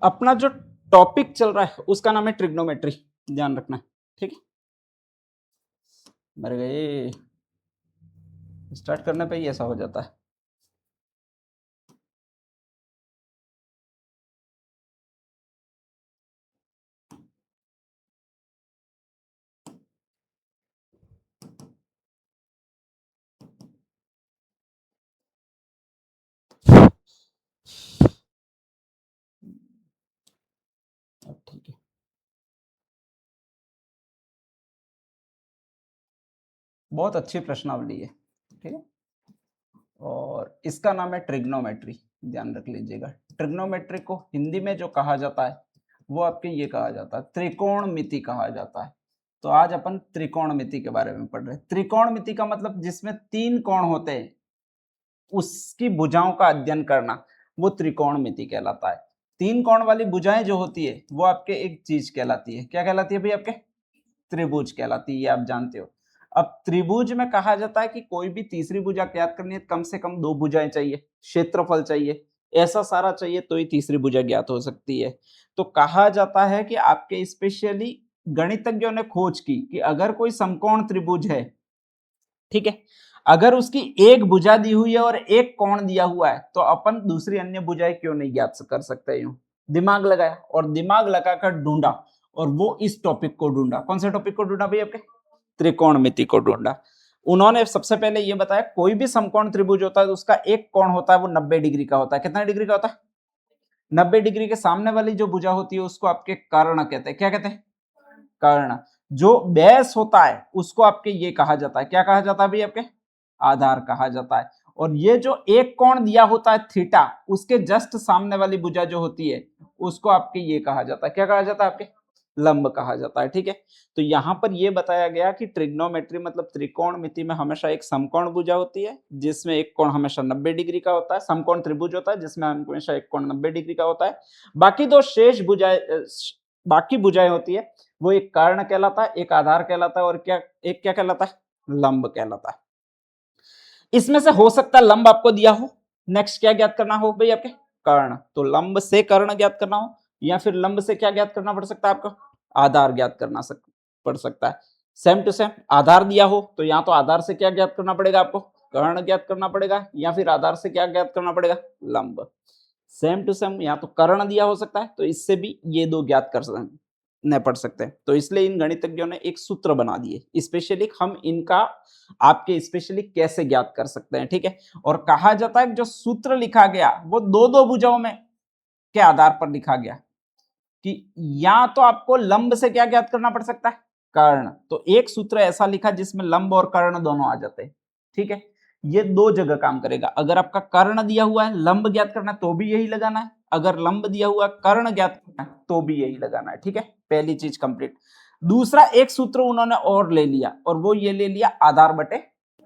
अपना जो टॉपिक चल रहा है उसका नाम है ट्रिग्नोमेट्री, ध्यान रखना। ठीक है, मर गए, स्टार्ट करने पे ही ऐसा हो जाता है। अब ठीक है, बहुत अच्छी प्रश्नावली है। ठीक है, और इसका नाम है ट्रिग्नोमेट्री, ध्यान रख लीजिएगा। ट्रिग्नोमेट्री को हिंदी में जो कहा जाता है वो आपके ये कहा जाता है, त्रिकोणमिति कहा जाता है। तो आज अपन त्रिकोणमिति के बारे में पढ़ रहे हैं। त्रिकोणमिति का मतलब जिसमें तीन कोण होते हैं उसकी भुजाओं का अध्ययन करना, वो त्रिकोणमिति कहलाता है। तीन कोण वाली भुजाएं जो होती है वो आपके एक चीज कहलाती है, क्या कहलाती है भाई? आपके त्रिभुज कहलाती है, ये आप जानते हो। अब त्रिभुज में कहा जाता है कि कोई भी तीसरी भुजा ज्ञात करनी है कम से कम दो भुजाएं चाहिए, क्षेत्रफल चाहिए, ऐसा सारा चाहिए तो ही तीसरी भुजा ज्ञात हो सकती है। तो कहा जाता है कि आपके स्पेशली गणितज्ञों ने खोज की कि अगर कोई समकोण त्रिभुज है, ठीक है, अगर उसकी एक भुजा दी हुई है और एक कोण दिया हुआ है तो अपन दूसरी अन्य भुजाएं क्यों नहीं ज्ञात कर सकते? यूं दिमाग लगाया और दिमाग लगाकर ढूंढा, और वो इस टॉपिक को ढूंढा। कौन से टॉपिक को ढूंढा भाई? आपके त्रिकोणमिति को ढूंढा। उन्होंने सबसे पहले ये बताया कोई भी समकोण त्रिभुज होता है तो उसका एक कोण होता है वो 90 डिग्री का होता है। कितना डिग्री का होता है? 90 डिग्री के सामने वाली जो भुजा होती है उसको आपके कर्ण कहते हैं। क्या कहते हैं? कर्ण। जो बेस होता है उसको आपके ये कहा जाता है, क्या कहा जाता है भाई? आपके आधार कहा जाता है। और ये जो एक कोण दिया होता है थीटा, उसके जस्ट सामने वाली भुजा जो होती है उसको आपके ये कहा जाता है, क्या कहा जाता है? आपके लंब कहा जाता है। ठीक है, तो यहां पर ये बताया गया कि ट्रिग्नोमेट्री मतलब त्रिकोणमिति में हमेशा एक समकोण भुजा होती है जिसमें एक कोण हमेशा 90 डिग्री का होता है, समकोण त्रिभुज होता है जिसमें हमेशा एक कोण 90 डिग्री का होता है। बाकी दो शेष भुजाएं, बाकी भुजाएं होती है वो एक कर्ण कहलाता है, एक आधार कहलाता है, और क्या एक क्या कहलाता है? लंब कहलाता है। इसमें से हो सकता है लंब आपको दिया हो, नेक्स्ट क्या ज्ञात करना हो भाई? आपके कर्ण। तो लंब से कर्ण ज्ञात करना हो, या फिर लंब से क्या ज्ञात करना पड़ सकता है आपको? आधार ज्ञात करना पड़ सकता है। सेम टू सेम आधार दिया हो तो या तो आधार से क्या ज्ञात करना पड़ेगा आपको? कर्ण ज्ञात करना पड़ेगा, या फिर आधार से क्या ज्ञात करना पड़ेगा? लंब। सेम टू सेम या तो कर्ण दिया हो सकता है तो इससे भी ये दो ज्ञात कर न पढ़ सकते हैं। तो इसलिए इन गणितज्ञों ने एक सूत्र बना दिए स्पेशली, हम इनका आपके स्पेशली कैसे ज्ञात कर सकते हैं। ठीक है, और कहा जाता है जो सूत्र लिखा गया वो दो दो भुजाओं में के आधार पर लिखा गया कि या तो आपको लंब से क्या ज्ञात करना पड़ सकता है? कर्ण। तो एक सूत्र ऐसा लिखा जिसमें लंब और कर्ण दोनों आ जाते हैं। ठीक है, ये दो जगह काम करेगा। अगर आपका कर्ण दिया हुआ है लंब ज्ञात करना है तो भी यही लगाना है, अगर लंब दिया हुआ कर्ण ज्ञात करना है तो भी यही लगाना है। ठीक है, पहली चीज कंप्लीट। दूसरा एक सूत्र उन्होंने और ले लिया, और वो ये ले लिया आधार बटे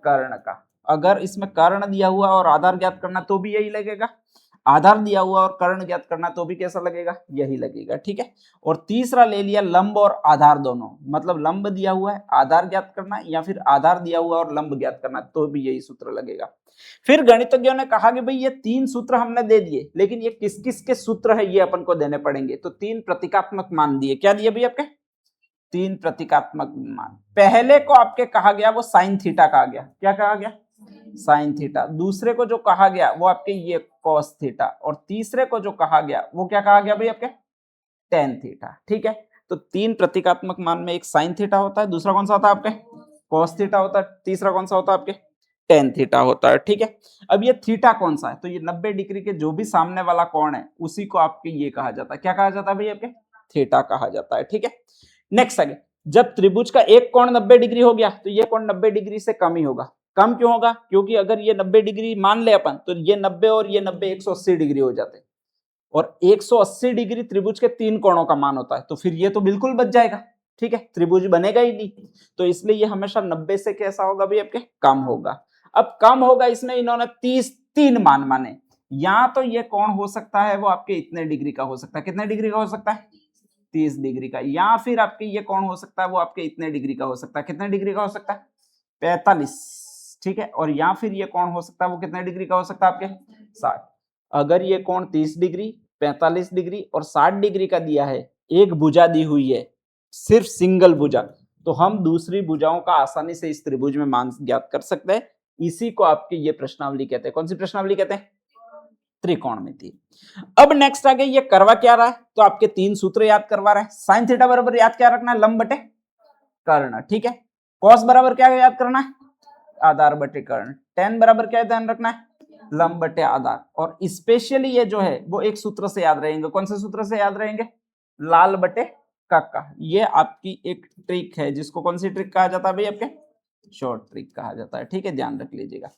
कर्ण का। अगर इसमें कर्ण दिया हुआ और आधार ज्ञात करना तो भी यही लगेगा, आधार दिया हुआ और कर्ण ज्ञात करना तो भी कैसा लगेगा? यही लगेगा। ठीक है, और तीसरा ले लिया लंब और आधार दोनों, मतलब लंब दिया हुआ है आधार ज्ञात करना, या फिर आधार दिया हुआ और लंब ज्ञात करना तो भी यही सूत्र लगेगा। फिर गणितज्ञों ने कहा कि भाई ये तीन सूत्र हमने दे दिए, लेकिन ये किस किस के सूत्र है ये अपन को देने पड़ेंगे। तो तीन प्रतीकात्मक मान दिए। क्या दिए भाई? आपके तीन प्रतीकात्मक मान। पहले को आपके कहा गया वो साइन थीटा कहा गया। क्या कहा गया? Sine theta. दूसरे को जो कहा गया वो आपके ये कॉस थीटा, और तीसरे को जो कहा गया वो क्या कहा गया भाई? आपके टेन थीटा। ठीक है, तो तीन प्रतीकात्मक मान में एक साइन थीटा होता है, दूसरा कौन सा होता है? आपके कॉस थीटा होता है, तीसरा कौन सा होता है? आपके टेन थीटा होता है। ठीक है, अब ये थीटा कौन सा है? तो ये 90 डिग्री के जो भी सामने वाला कोण है उसी को आपके ये कहा जाता है। क्या कहा जाता है भाई? आपके थीटा कहा जाता है। ठीक है, नेक्स्ट आगे, जब त्रिभुज का एक कोण 90 डिग्री हो गया तो ये कोण 90 डिग्री से कम ही होगा। कम क्यों होगा? क्योंकि अगर ये 90 डिग्री मान ले अपन तो ये 90 और ये 90 180 डिग्री हो जाते, और 180 डिग्री त्रिभुज के तीन कोणों का मान होता है, तो फिर ये तो बिल्कुल बच जाएगा। ठीक है, त्रिभुज बनेगा ही नहीं। तो इसलिए ये हमेशा 90 से कैसा होगा भाई? आपके कम होगा। अब कम होगा, इसमें इन्होंने 30 तीन मान माने। या तो ये कोण हो सकता है वो आपके इतने डिग्री का हो सकता है, कितने डिग्री का हो सकता है? 30 डिग्री का। या फिर आपके ये कौन हो सकता है वो आपके इतने डिग्री का हो सकता है, कितने डिग्री का हो सकता है? 45। ठीक है, और या फिर ये कौन हो सकता है वो कितने डिग्री का हो सकता है? आपके 60। अगर ये कोण 30 डिग्री 45 डिग्री और 60 डिग्री का दिया है, एक भुजा दी हुई है, सिर्फ सिंगल भुजा, तो हम दूसरी भुजाओं का आसानी से इस त्रिभुज में मान ज्ञात कर सकते हैं। इसी को आपके ये प्रश्नावली कहते हैं। कौन सी प्रश्नावली कहते हैं? त्रिकोणमिति। अब नेक्स्ट आगे ये करवा क्या रहा है, तो आपके 3 सूत्र याद करवा रहा है। साइन थीटा बराबर याद क्या रखना है? लंब बटे कर्ण, ठीक है। कॉस बराबर क्या याद करना है? आधार बटे कर्ण। टेन बराबर क्या ध्यान रखना है? लंब बटे आधार। और स्पेशली ये जो है वो एक सूत्र से याद रहेंगे। कौन से सूत्र से याद रहेंगे? लाल बटे काका। ये आपकी एक ट्रिक है, जिसको कौन सी ट्रिक कहा जाता है भाई? आपके शॉर्ट ट्रिक कहा जाता है, ठीक है, ध्यान रख लीजिएगा।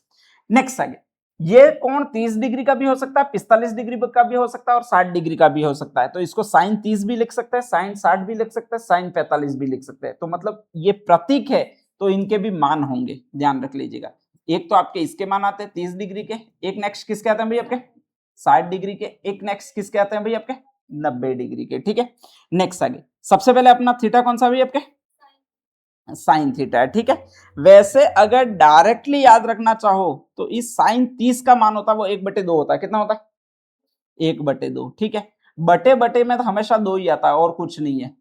नेक्स्ट आगे, ये कोण 30 डिग्री का भी हो सकता है, 45 डिग्री का भी हो सकता है और 60 डिग्री का भी हो सकता है। तो इसको साइन 30 भी लिख सकते हैं, साइन 60 भी लिख सकते हैं, साइन 45 भी लिख सकते हैं। तो मतलब ये प्रतीक है तो इनके भी मान होंगे, ध्यान रख लीजिएगा। एक तो आपके इसके मान आते हैं 30 डिग्री के, एक नेक्स्ट किसके आते हैं भाई? आपके 60 डिग्री के, एक नेक्स्ट किसके आते हैं भाई? आपके 90 डिग्री के, ठीक है। नेक्स्ट आगे, सबसे पहले अपना थीटा कौन सा भाई? आपके साइन थीटा है, ठीक है। वैसे अगर डायरेक्टली याद रखना चाहो तो इस साइन 30 का मान होता है वो 1/2 होता है। कितना होता है? 1/2, ठीक है। बटे बटे में तो हमेशा 2 ही आता है और कुछ नहीं है,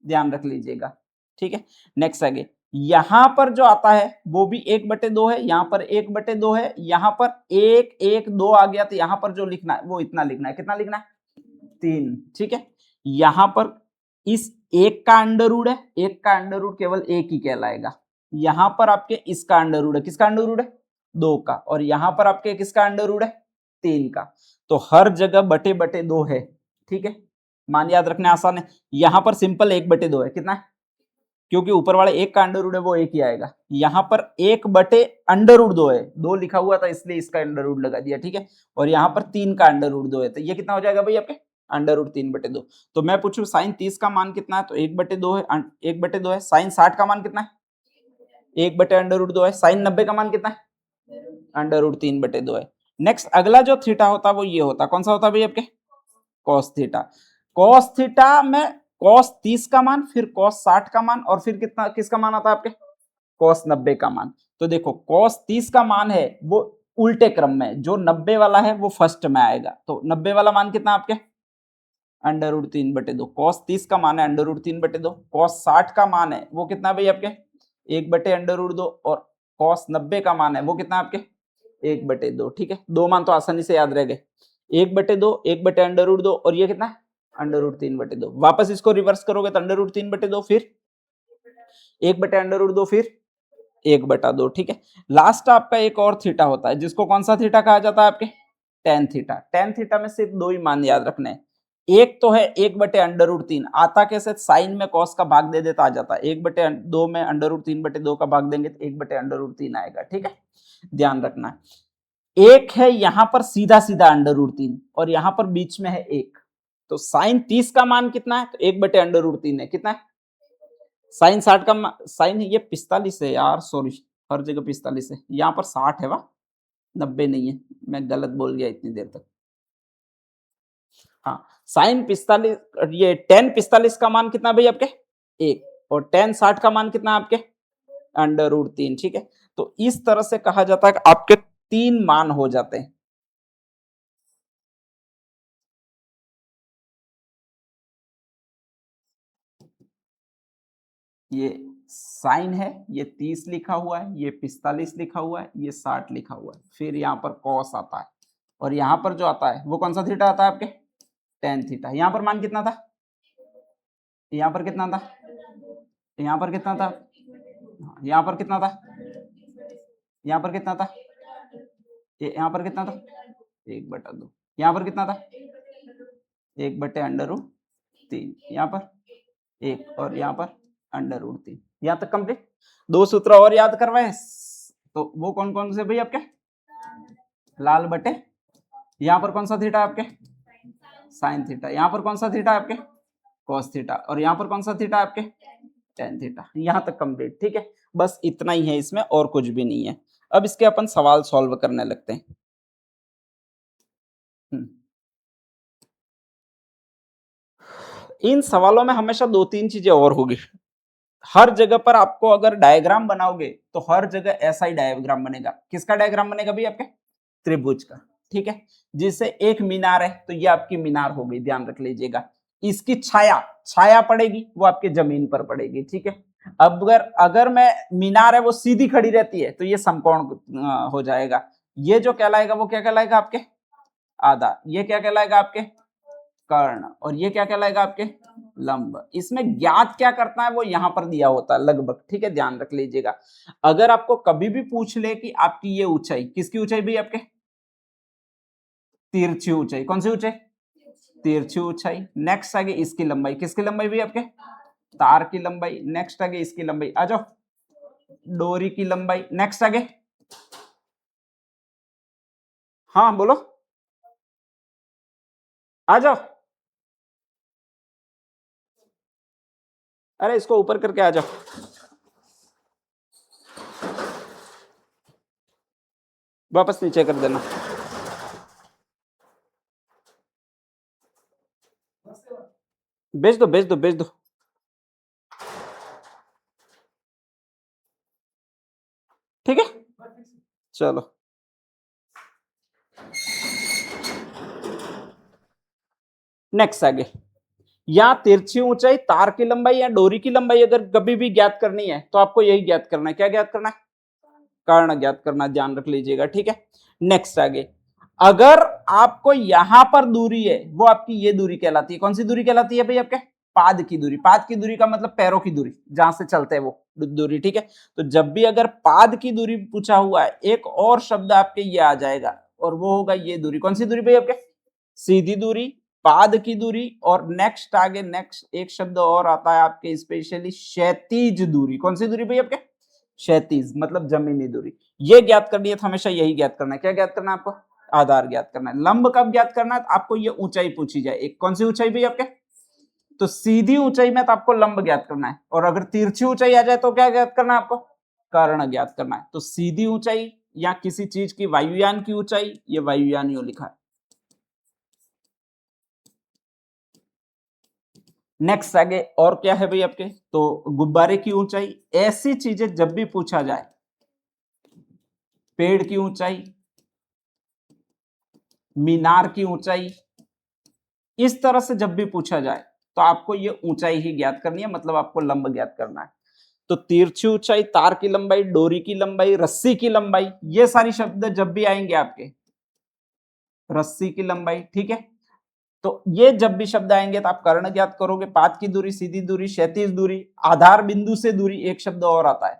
ध्यान रख लीजिएगा, ठीक है। नेक्स्ट आगे, यहां पर जो आता है वो भी 1/2 है, यहां पर 1/2 है, यहां पर 1 1 2 आ गया, तो यहां पर जो लिखना है वो इतना लिखना है। कितना लिखना है? 3, ठीक है। यहां पर इस एक का अंडर रूट है, एक का अंडर रूट केवल एक ही कहलाएगा। यहां पर आपके इसका अंडर रूट है, किसका अंडर रूट है? 2 का। और यहां पर आपके किसका अंडर रूट है? 3 का। तो हर जगह बटे बटे 2 है, ठीक है। मान याद रखने आसान है। यहां पर सिंपल 1/2 है। कितना है? क्योंकि ऊपर वाले एक का अंडर रूट है वो एक ही आएगा। यहां पर 1/√2 है, 2 लिखा हुआ था इसलिए इसका अंडर रूट लगा दिया, ठीक है। और यहां पर 3 का अंडर रूट 2 है, तो ये कितना हो जाएगा भाई? आपके √3/2। तो मैं पूछूं साइन 30 का मान कितना है? तो 1/2 है, 1/2 है। साइन 60 का मान कितना है? 1/√2 है। साइन 90 का मान कितना है? √3/2 है। नेक्स्ट अगला जो थीटा होता है वो ये होता है, कौन सा होता है भाई? आपके कॉस थीटा। कॉस थीटा में कॉस 30 का मान, फिर कॉस 60 का मान, और फिर कितना किसका मान आता है? आपके कॉस 90 का मान। तो देखो कॉस 30 का मान है वो उल्टे क्रम में, जो 90 वाला है वो फर्स्ट में आएगा। तो 90 वाला मान कितना आपके? √3/2। कॉस 30 का मान है √3/2। कॉस 60 का मान है वो कितना भाई? आपके 1/√2। और कॉस 90 का मान है वो कितना आपके? 1/2, ठीक है। 2 मान तो आसानी से याद रह गए, 1/2, 1/√2, और ये कितना है? √3/2। वापस इसको रिवर्स करोगे तो √3/2, फिर 1/√2, फिर 1/2, ठीक है। लास्ट आपका एक और थीटा होता है, जिसको कौन सा थीटा कहा जाता है? आपके टेन थीटा। टेन थीटा में सिर्फ 2 ही मान याद रखने हैं। एक तो है 1/√3, आता कैसे? साइन में कॉस का भाग दे देता आ जाता है, 1/2 में √3/2 का भाग देंगे तो 1/√3 आएगा, ठीक है, ध्यान रखना है। एक है यहां पर सीधा सीधा √3 और यहां पर बीच में है 1। तो साइन 30 का मान कितना है? तो 1/√3 है। कितना है? साइन 60 का साइन ये 45 है यार, सॉरी, हर जगह 45 है, यहाँ पर 60 है, वाह, 90 नहीं है, मैं गलत बोल गया इतनी देर तक। हाँ, साइन 45, ये टेन 45 का मान कितना भाई? आपके 1। और टेन 60 का मान कितना आपके? √3, ठीक है। तो इस तरह से कहा जाता है कि आपके 3 मान हो जाते हैं। ये साइन है, ये 30 लिखा हुआ है, ये 45 लिखा हुआ है, ये 60 लिखा हुआ है, फिर यहाँ पर कॉस आता है, और यहाँ पर जो आता है वो कौन सा थीटा आता है? आपके टेन थीटा। यहाँ पर मान कितना था? यहाँ पर कितना था? यहाँ पर कितना था? यहाँ पर कितना था? यहाँ पर कितना था? यहाँ पर कितना था? 1/2। यहाँ पर कितना था? 1/√3। यहाँ पर 1 और यहाँ पर √3। यहाँ तक कंप्लीट। 2 सूत्र और याद करवाए, तो वो कौन कौन से भाई? आपके लाल बटे, यहाँ पर कौन सा थीटा आपके? Sine theta. यहाँ पर कौन सा थीटा आपके? Cos theta. और यहाँ पर कौन सा थीटा आपके? Tan theta. यहाँ तक कंप्लीट, ठीक है। बस इतना ही है इसमें, और कुछ भी नहीं है। अब इसके अपन सवाल सॉल्व करने लगते हैं। इन सवालों में हमेशा 2-3 चीजें और होगी। हर जगह पर आपको अगर डायग्राम बनाओगे तो हर जगह ऐसा ही डायग्राम बनेगा। किसका डायग्राम बनेगा भाई? आपके त्रिभुज का। ठीक है, जिससे एक मीनार है तो ये आपकी मीनार हो गई, ध्यान रख लीजिएगा। इसकी छाया, छाया पड़ेगी वो आपके जमीन पर पड़ेगी, ठीक है। अब अगर मैं मीनार है वो सीधी खड़ी रहती है तो ये समकोण हो जाएगा। ये जो कहलाएगा वो क्या कहलाएगा आपके आधार, ये क्या कहलाएगा आपके कर्ण, और ये क्या कहलाएगा आपके लंब। इसमें ज्ञात क्या करना है वो यहां पर दिया होता है लगभग, ठीक है, ध्यान रख लीजिएगा। अगर आपको कभी भी पूछ ले कि आपकी ये ऊंचाई, किसकी ऊंचाई भी आपके तिरछी ऊंचाई, कौन सी ऊंचाई तिरछी ऊंचाई। नेक्स्ट आगे इसकी लंबाई, किसकी लंबाई भी आपके तार की लंबाई। नेक्स्ट आगे इसकी लंबाई, आ जाओ डोरी की लंबाई। नेक्स्ट आगे, हाँ बोलो आ जाओ, अरे इसको ऊपर करके आ जाओ, वापस नीचे कर देना। भेज दो भेज दो भेज दो, ठीक है चलो। नेक्स्ट आगे, या तिरछी ऊंचाई, तार की लंबाई या डोरी की लंबाई अगर कभी भी ज्ञात करनी है तो आपको यही ज्ञात करना है। क्या ज्ञात करना है? कर्ण ज्ञात करना, ध्यान रख लीजिएगा, ठीक है। नेक्स्ट आगे, अगर आपको यहां पर दूरी है वो आपकी ये दूरी कहलाती है, कौन सी दूरी कहलाती है भाई आपके पाद की दूरी। पाद की दूरी का मतलब पैरों की दूरी, जहां से चलते हैं वो दूरी, ठीक है। तो जब भी अगर पाद की दूरी पूछा हुआ है, एक और शब्द आपके ये आ जाएगा और वो होगा ये दूरी। कौन सी दूरी भाई आपके सीधी दूरी, पाद की दूरी, और नेक्स्ट आगे नेक्स्ट एक शब्द और आता है आपके स्पेशली क्षैतिज दूरी। कौन सी दूरी भाई आपके क्षैतिज, मतलब जमीनी दूरी। ये ज्ञात करनी है तो हमेशा यही ज्ञात करना है। क्या ज्ञात करना है आपको? आधार ज्ञात करना है। लंब कब ज्ञात करना है? आपको ये ऊंचाई पूछी जाए, एक कौन सी ऊंचाई भी आपके, तो सीधी ऊंचाई में तो आपको लंब ज्ञात करना है, और अगर तिरछी ऊंचाई आ जाए तो क्या ज्ञात करना है आपको? कर्ण ज्ञात करना है। तो सीधी ऊंचाई या किसी चीज की वायुयान की ऊंचाई, ये वायुयान यूं लिखा है। नेक्स्ट आगे और क्या है भाई आपके, तो गुब्बारे की ऊंचाई। ऐसी चीजें जब भी पूछा जाए, पेड़ की ऊंचाई, मीनार की ऊंचाई, इस तरह से जब भी पूछा जाए तो आपको ये ऊंचाई ही ज्ञात करनी है, मतलब आपको लंब ज्ञात करना है। तो तिरछी ऊंचाई, तार की लंबाई, डोरी की लंबाई, रस्सी की लंबाई, ये सारी शब्द जब भी आएंगे आपके, रस्सी की लंबाई, ठीक है, तो ये जब भी शब्द आएंगे तो आप कर्ण ज्ञात करोगे। पाद की दूरी, सीधी दूरी, क्षैतिज दूरी, आधार बिंदु से दूरी, एक शब्द और आता है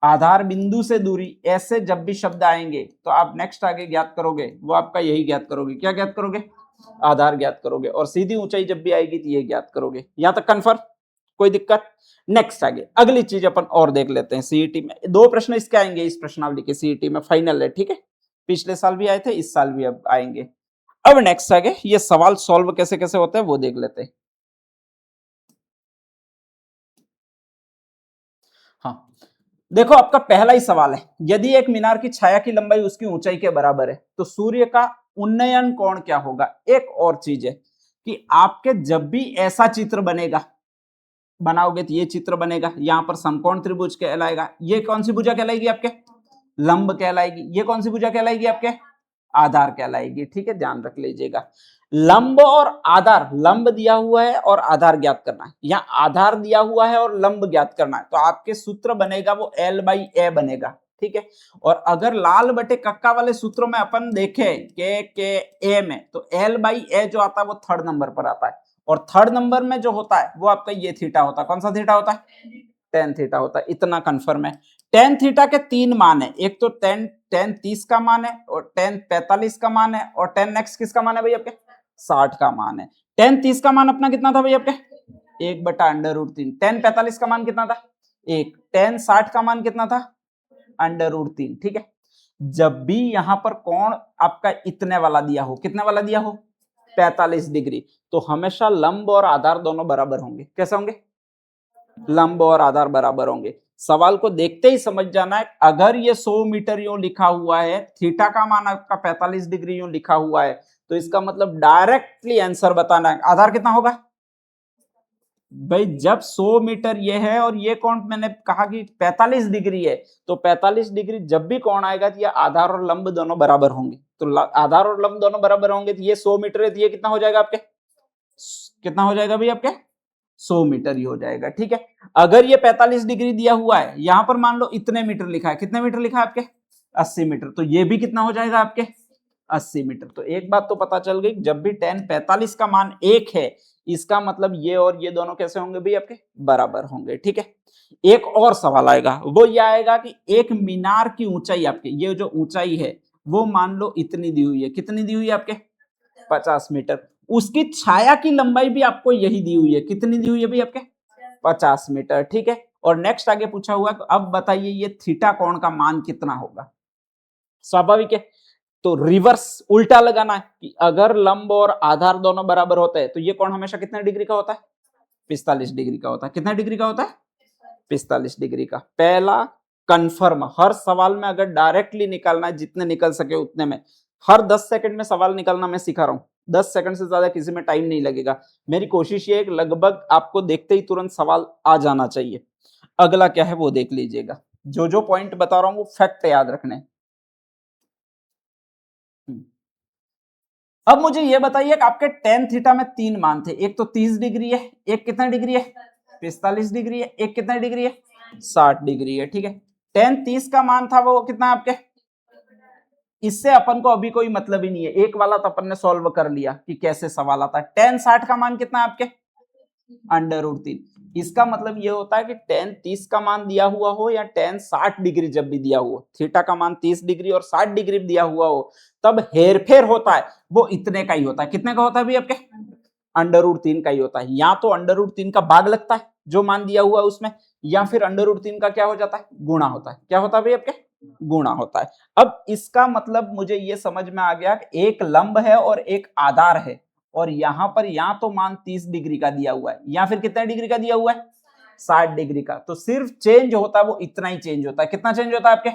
आधार बिंदु से दूरी। ऐसे जब भी शब्द आएंगे तो आप नेक्स्ट आगे ज्ञात करोगे, वो आपका यही ज्ञात करोगे। क्या ज्ञात करोगे? आधार ज्ञात करोगे। और सीधी ऊंचाई जब भी आएगी तो ये ज्ञात करोगे। यहां तक कन्फर्म, कोई दिक्कत? नेक्स्ट आगे अगली चीज अपन और देख लेते हैं। सीईटी में 2 प्रश्न इसके आएंगे, इस प्रश्नावली के सीईटी में फाइनल है, ठीक है। पिछले साल भी आए थे, इस साल भी अब आएंगे। अब नेक्स्ट आगे ये सवाल सॉल्व कैसे कैसे होते हैं वो देख लेते हैं। हाँ देखो, आपका पहला ही सवाल है, यदि एक मीनार की छाया की लंबाई उसकी ऊंचाई के बराबर है तो सूर्य का उन्नयन कोण क्या होगा। एक और चीज है कि आपके जब भी ऐसा चित्र बनेगा, बनाओगे तो ये चित्र बनेगा, यहां पर समकोण त्रिभुज कहलाएगा। ये कौन सी भुजा कहलाएगी आपके? लंब कहलाएगी। ये कौन सी भुजा कहलाएगी आपके? आधार कहलाएगी, ठीक है, ध्यान रख लीजिएगा। लंब और आधार, लंब दिया हुआ है और आधार ज्ञात करना है, या आधार दिया हुआ है और लंब ज्ञात करना है, तो आपके सूत्र बनेगा वो L/A बनेगा, ठीक है। और अगर लाल बटे कक्का वाले सूत्रों में अपन देखें के ए में, तो L/A जो आता है वो थर्ड नंबर पर आता है, और थर्ड नंबर में जो होता है वो आपका ये थीटा होता है। कौन सा थीटा होता है? टेन थीटा होता है। इतना कंफर्म है। टेन थीटा के 3 मान है, एक तो टेन 30 का मान है, और टेन 45 का मान है, और टेन नेक्स्ट किसका मान है भाई आपके? 60 का मान है। टेन 30 का मान अपना कितना था भाई आपके? 1/√3। टेन 45 का मान कितना था? 1। टेन 60 का मान कितना था? √3, ठीक है। जब भी यहां पर कोण आपका इतने वाला दिया हो, कितने वाला दिया हो? 45 डिग्री, तो हमेशा लंब और आधार दोनों बराबर होंगे। कैसे होंगे? लंब और आधार बराबर होंगे। सवाल को देखते ही समझ जाना है, अगर ये 100 मीटर यूं लिखा हुआ है, थीटा का मान आपका 45 डिग्री यूं लिखा हुआ है, तो इसका मतलब डायरेक्टली आंसर बताना है आधार कितना होगा? भाई जब 100 मीटर ये है और ये कोण मैंने कहा कि 45 डिग्री है, तो 45 डिग्री जब भी कोण आएगा तो ये आधार और लंब दोनों बराबर होंगे। तो आधार और लंब दोनों बराबर होंगे तो ये 100 मीटर है, तो ये कितना हो जाएगा आपके, कितना हो जाएगा भाई आपके, 100 मीटर ही हो जाएगा। ठीक है, अगर ये 45 डिग्री दिया हुआ है, यहां पर मान लो इतने मीटर लिखा है, कितने मीटर लिखा है आपके, 80 मीटर, तो ये भी कितना हो जाएगा आपके, 80 मीटर। तो एक बात तो पता चल गई, जब भी tan 45 का मान 1 है, इसका मतलब ये और ये दोनों कैसे होंगे भाई आपके, बराबर होंगे। ठीक है, एक और सवाल आएगा, वो ये आएगा कि एक मीनार की ऊंचाई आपके, ये जो ऊंचाई है वो मान लो इतनी दी हुई है, कितनी दी हुई है आपके, 50 मीटर, उसकी छाया की लंबाई भी आपको यही दी हुई है, कितनी दी हुई है भाई आपके, 50 मीटर। ठीक है, और नेक्स्ट आगे पूछा हुआ, अब बताइए ये थीटा कोण का मान कितना होगा। स्वाभाविक है, तो रिवर्स उल्टा लगाना है कि अगर लंब और आधार दोनों बराबर होते हैं तो ये कोण हमेशा कितने डिग्री का होता है, 45 डिग्री का होता है। कितने डिग्री का होता है, 45 डिग्री का। पहला कंफर्म, हर सवाल में अगर डायरेक्टली निकालना है, जितने निकल सके उतने में, हर 10 सेकंड में सवाल निकालना मैं सिखा रहा हूं, 10 सेकंड से ज्यादा किसी में टाइम नहीं लगेगा। मेरी कोशिश ये है कि लगभग आपको देखते ही तुरंत सवाल आ जाना चाहिए। अगला क्या है वो देख लीजिएगा, जो जो पॉइंट बता रहा हूं वो फैक्ट याद रखने। अब मुझे ये बताइए कि आपके टेन थीटा में 3 मान थे, एक तो 30 डिग्री है, एक कितना डिग्री है, 45 डिग्री है, एक कितना डिग्री है, 60 डिग्री है। ठीक है, टेन 30 का मान था वो कितना आपके, इससे अपन को अभी कोई मतलब ही नहीं है, एक वाला तो अपन ने सॉल्व कर लिया कि कैसे सवाल आता है। टेन 60 का मान कितना है आपके, √3। इसका मतलब ये होता है कि टेन 30 का मान दिया हुआ हो या टेन 60 डिग्री जब भी दिया हुआ, थीटा का मान 30 डिग्री और 60 डिग्री दिया हुआ हो, तब हेरफेर होता है वो इतने का ही होता है। कितने का होता है भाई आपके, √3 का ही होता है। या तो √3 का भाग लगता है जो मान दिया हुआ है उसमें, या फिर √3 का क्या हो जाता है, गुणा होता है। क्या होता है भाई आपके, गुणा होता है। अब इसका मतलब मुझे ये समझ में आ गया कि एक लंब है और एक आधार है, और यहां पर या तो मान 30 डिग्री का दिया हुआ है या फिर कितने डिग्री का दिया हुआ है, 60 डिग्री का। तो सिर्फ चेंज होता है वो इतना ही चेंज होता है। कितना चेंज होता है आपके,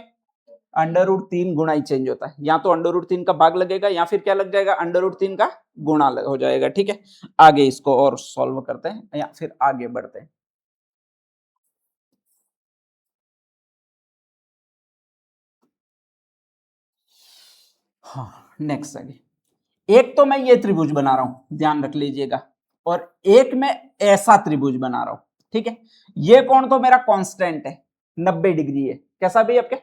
√3 गुणा ही चेंज होता है। या तो √3 का भाग लगेगा या फिर क्या लग जाएगा, √3 का गुणा हो जाएगा। ठीक है, आगे इसको और सॉल्व करते हैं या फिर आगे बढ़ते हैं। हाँ, नेक्स्ट आगे, एक तो मैं ये त्रिभुज बना रहा हूं, ध्यान रख लीजिएगा, और एक मैं ऐसा त्रिभुज बना रहा हूं। ठीक है, ये कोण तो मेरा कांस्टेंट है, 90 डिग्री है। कैसा भी आपके,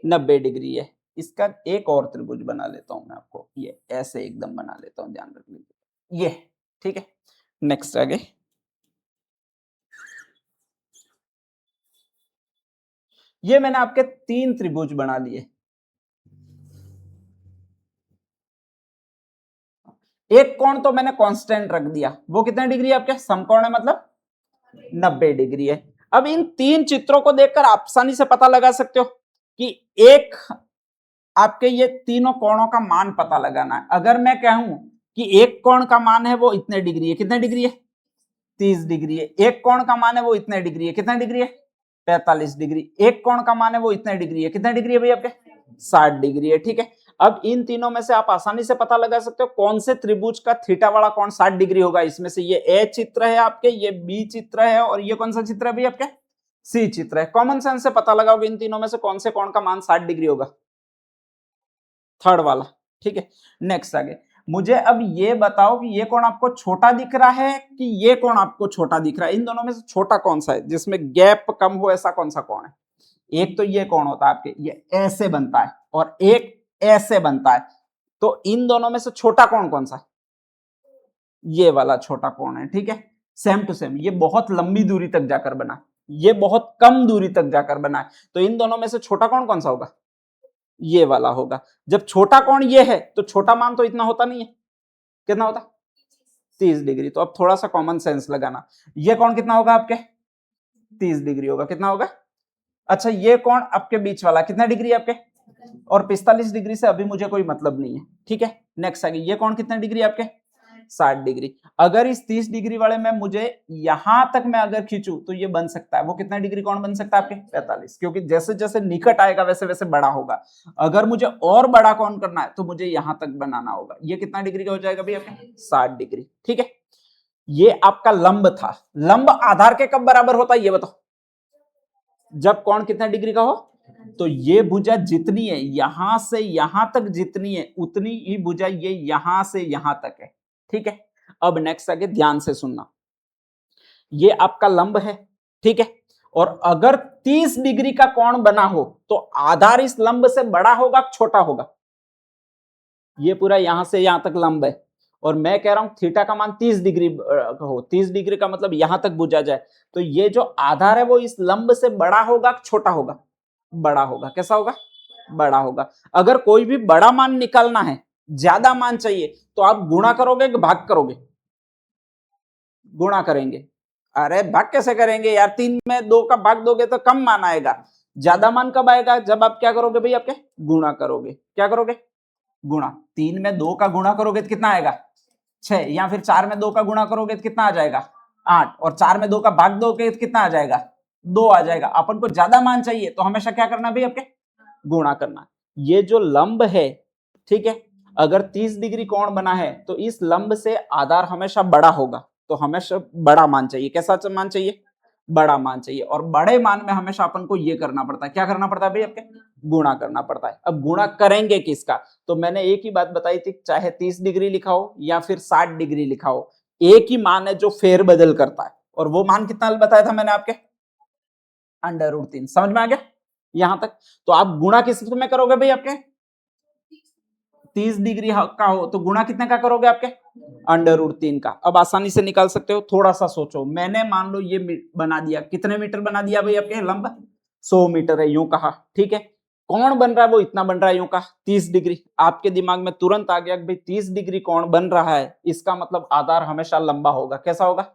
90 डिग्री है। इसका एक और त्रिभुज बना लेता हूं मैं आपको, ये ऐसे एकदम बना लेता हूं, ध्यान रख लीजिए ये। ठीक है, नेक्स्ट आगे, ये मैंने आपके 3 त्रिभुज बना लिए। एक कोण तो मैंने कांस्टेंट रख दिया, वो कितने डिग्री है आपके, समकोण है मतलब 90 डिग्री है। अब इन 3 चित्रों को देखकर आप आसानी से पता लगा सकते हो कि एक आपके ये तीनों कोणों का मान पता लगाना है। अगर मैं कहूं कि एक कोण का मान है वो इतने डिग्री है, कितने डिग्री है, 30 डिग्री है। एक कोण का मान है वो इतने डिग्री है, कितने डिग्री है, 45 डिग्री। एक कोण का मान है वो इतने डिग्री है, कितने डिग्री है भाई आपके, 60 डिग्री है। ठीक है, अब इन तीनों में से आप आसानी से पता लगा सकते हो कौन से त्रिभुज का थीटा वाला कोण 60 डिग्री होगा। इसमें से ये ए चित्र है आपके, ये बी चित्र है, और ये कौन सा चित्र है भाई आपके, सी चित्र है। कॉमन सेंस से पता लगाओगे इन तीनों में से कौन से कोण का मान 60 डिग्री होगा, थर्ड वाला। ठीक है, नेक्स्ट आगे, मुझे अब ये बताओ कि ये कोण आपको छोटा दिख रहा है कि ये कोण आपको छोटा दिख रहा है। इन दोनों में से छोटा कौन सा है, जिसमें गैप कम हो, ऐसा कौन सा कोण है। एक तो ये कोण होता है आपके, ये ऐसे बनता है, और एक ऐसे बनता है। तो इन दोनों में से छोटा कोण कौन सा है, ये वाला छोटा कोण है। ठीक है, सेम टू सेम, ये बहुत लंबी दूरी तक जाकर बना, ये बहुत कम दूरी तक जाकर बना है। तो इन दोनों में से छोटा कोण कौन सा होगा, ये वाला होगा। जब छोटा कोण ये है तो छोटा मान तो इतना होता नहीं है, कितना होता, 30 डिग्री। तो अब थोड़ा सा कॉमन सेंस लगाना, ये कोण कितना होगा आपके, 30 डिग्री होगा। कितना होगा, अच्छा ये कोण आपके बीच वाला कितना डिग्री है आपके, और 45 डिग्री से अभी मुझे कोई मतलब नहीं है। ठीक है, नेक्स्ट आगे, ये कोण कितने डिग्री आपके, 60 डिग्री। अगर इस 30 डिग्री वाले में मुझे यहां तक मैं अगर खींचू तो ये बन सकता है, वो कितना डिग्री कोण बन सकता है आपके, 45, क्योंकि जैसे जैसे निकट आएगा वैसे वैसे बड़ा होगा। अगर मुझे और बड़ा कोण करना है तो मुझे यहां तक बनाना होगा। ये कितना डिग्री का हो जाएगा भाई आपके, 60 डिग्री। ठीक है, ये आपका लंब था। लंब आधार के कब बराबर होता है ये बताओ? जब कोण कितने डिग्री का हो। तो ये भुजा जितनी है यहां से यहां तक जितनी है उतनी ही भुजा ये यहां से यहां तक है। ठीक है, अब नेक्स्ट आगे ध्यान से सुनना। ये आपका लंब है, ठीक है, और अगर 30 डिग्री का कोण बना हो तो आधार इस लंब से बड़ा होगा छोटा होगा? ये पूरा यहां से यहां तक लंब है और मैं कह रहा हूं थीटा का मान 30 डिग्री हो। 30 डिग्री का मतलब यहां तक बुझा जाए, तो ये जो आधार है वो इस लंब से बड़ा होगा छोटा होगा? बड़ा होगा। कैसा होगा? बड़ा होगा। अगर कोई भी बड़ा मान निकालना है, ज्यादा मान चाहिए, तो आप गुणा करोगे कि भाग करोगे? गुणा करेंगे। अरे भाग कैसे करेंगे यार, 3 में 2 का भाग दोगे तो कम मान आएगा। ज्यादा मान कब आएगा? जब आप क्या करोगे भाई, आपके गुणा करोगे। क्या करोगे? गुणा। 3 में 2 का गुणा करोगे तो कितना आएगा? 6। या फिर 4 में 2 का गुणा करोगे तो कितना आ जाएगा? 8। और 4 में 2 का भाग दोगे तो कितना आ जाएगा? 2 आ जाएगा। अपन को ज्यादा मान चाहिए तो हमेशा क्या करना भाई, आपके गुणा करना। ये जो लंब है, ठीक है, अगर 30 डिग्री कोण बना है तो इस लंब से आधार हमेशा बड़ा होगा, तो हमेशा बड़ा मान चाहिए। कैसा मान चाहिए? बड़ा मान चाहिए। और बड़े मान में हमेशा अपन को ये करना पड़ता है। क्या करना पड़ता है भाई, आपके गुणा करना पड़ता है। अब गुणा करेंगे किसका? तो मैंने एक ही बात बताई थी, चाहे 30 डिग्री लिखा हो या फिर 60 डिग्री लिखा हो, एक ही मान है जो फेर बदल करता है। और वो मान कितना बताया था मैंने आपके? √3। समझ में आ गया यहां तक? तो आप गुणा किस में करोगे भाई, आपके 30 डिग्री का हो तो गुणा कितने का करोगे, आपके √3 का। अब आसानी से निकाल सकते हो। थोड़ा सा सोचो, मैंने मान लो ये बना दिया, कितने मीटर बना दिया भाई आपके लंब? 100 मीटर है यूं कहा, ठीक है। कौन बन रहा है वो इतना बन रहा है यूं कहा 30 डिग्री। आपके दिमाग में तुरंत आ गया कि भाई 30 डिग्री कौन बन रहा है, इसका मतलब आधार हमेशा लंबा होगा। कैसा होगा?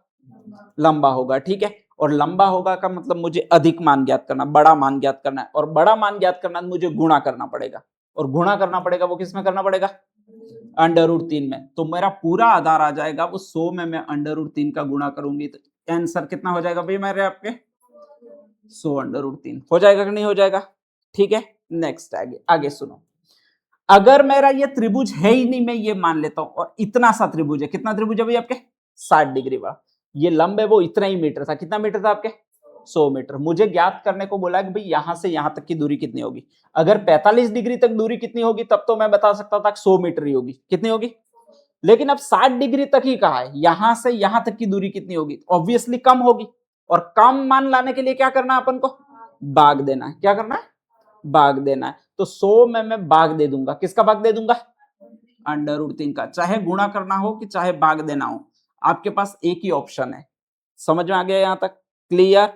लंबा होगा, ठीक है। और लंबा होगा का मतलब मुझे अधिक मान ज्ञात करना, बड़ा मान ज्ञात करना है। और बड़ा मान ज्ञात करना है मुझे गुणा करना पड़ेगा। और गुणा करना पड़ेगा वो किस में करना पड़ेगा? √3 में। तो मेरा पूरा आधार आ जाएगा वो 100 में मैं √3 का गुणा करूंगी तो आंसर कितना हो जाएगा भाई मेरे, आपके 100 √3 हो जाएगा कि नहीं हो जाएगा? ठीक है, नेक्स्ट आगे आगे सुनो। अगर मेरा ये त्रिभुज है ही नहीं, मैं ये मान लेता हूं, और इतना सा त्रिभुज है। कितना त्रिभुज है भाई आपके? 60 डिग्री वाला। ये लंब है वो इतना ही मीटर था। कितना मीटर था आपके? 100 मीटर। मुझे ज्ञात करने को बोला कि भाई यहां से यहां तक की दूरी कितनी होगी। अगर 45 डिग्री तक दूरी कितनी होगी तब तो मैं बता सकता था 100 मीटर ही होगी। कितनी होगी? लेकिन अब 60 डिग्री तक ही कहा है, यहां से यहां तक की दूरी कितनी होगी? ऑब्वियसली कम होगी। और कम मान लाने के लिए क्या करना है अपन को? भाग देना है। क्या करना है? भाग देना है। तो 100 में मैं भाग दे दूंगा। किसका भाग दे दूंगा? √3 का। चाहे गुणा करना हो कि चाहे भाग देना हो, आपके पास एक ही ऑप्शन है। समझ में आ गया यहां तक? क्लियर?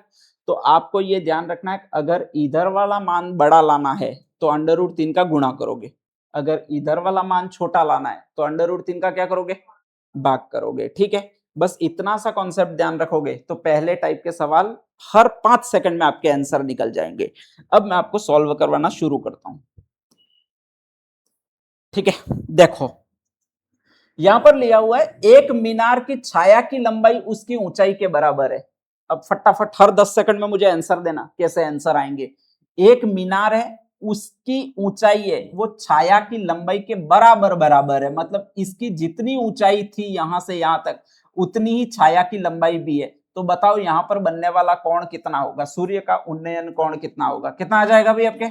तो आपको ये ध्यान रखना है, अगर इधर वाला मान बड़ा लाना है तो √3 का गुणा करोगे। अगर इधर वाला मान छोटा लाना है तो √3 का क्या करोगे? भाग करोगे। ठीक है, बस इतना सा कॉन्सेप्ट ध्यान रखोगे तो पहले टाइप के सवाल हर 5 सेकंड में आपके आंसर निकल जाएंगे। अब मैं आपको सॉल्व करवाना शुरू करता हूं। ठीक है, देखो यहां पर लिया हुआ है एक मीनार की छाया की लंबाई उसकी ऊंचाई के बराबर है। अब फटाफट हर 10 सेकंड में मुझे आंसर देना, कैसे आंसर आएंगे। एक मीनार है, उसकी ऊंचाई है वो छाया की लंबाई के बराबर बराबर है, मतलब इसकी जितनी ऊंचाई थी यहां से यहां तक उतनी ही छाया की लंबाई भी है। तो बताओ यहां पर बनने वाला कोण कितना होगा? सूर्य का उन्नयन कोण कितना होगा? कितना आ जाएगा भाई आपके?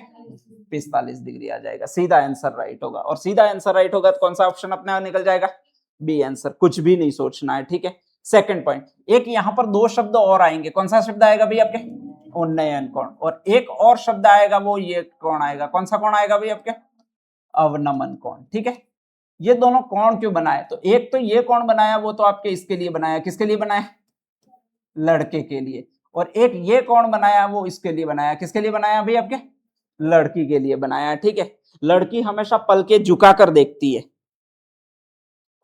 45 डिग्री आ जाएगा। सीधा आंसर राइट होगा। और सीधा आंसर राइट होगा तो कौन सा ऑप्शन अपने निकल जाएगा? B answer. कुछ भी नहीं सोचना है। ठीक है, सेकंड पॉइंट, एक यहां पर दो शब्द और आएंगे। कौन सा शब्द आएगा भाई आपके? उन्नयन कोण। और एक और शब्द आएगा, वो ये कोण आएगा। कौन सा कोण आएगा भाई आपके? अवनमन कोण। ठीक है, ये दोनों कोण क्यों बनाए? तो एक तो ये कोण बनाया वो तो आपके इसके लिए बनाया। किसके लिए बनाया? लड़के के लिए। और एक ये कोण बनाया वो इसके लिए बनाया। किसके लिए बनाया भाई आपके? लड़की के लिए बनाया। ठीक है, लड़की हमेशा पलके झुका कर देखती है,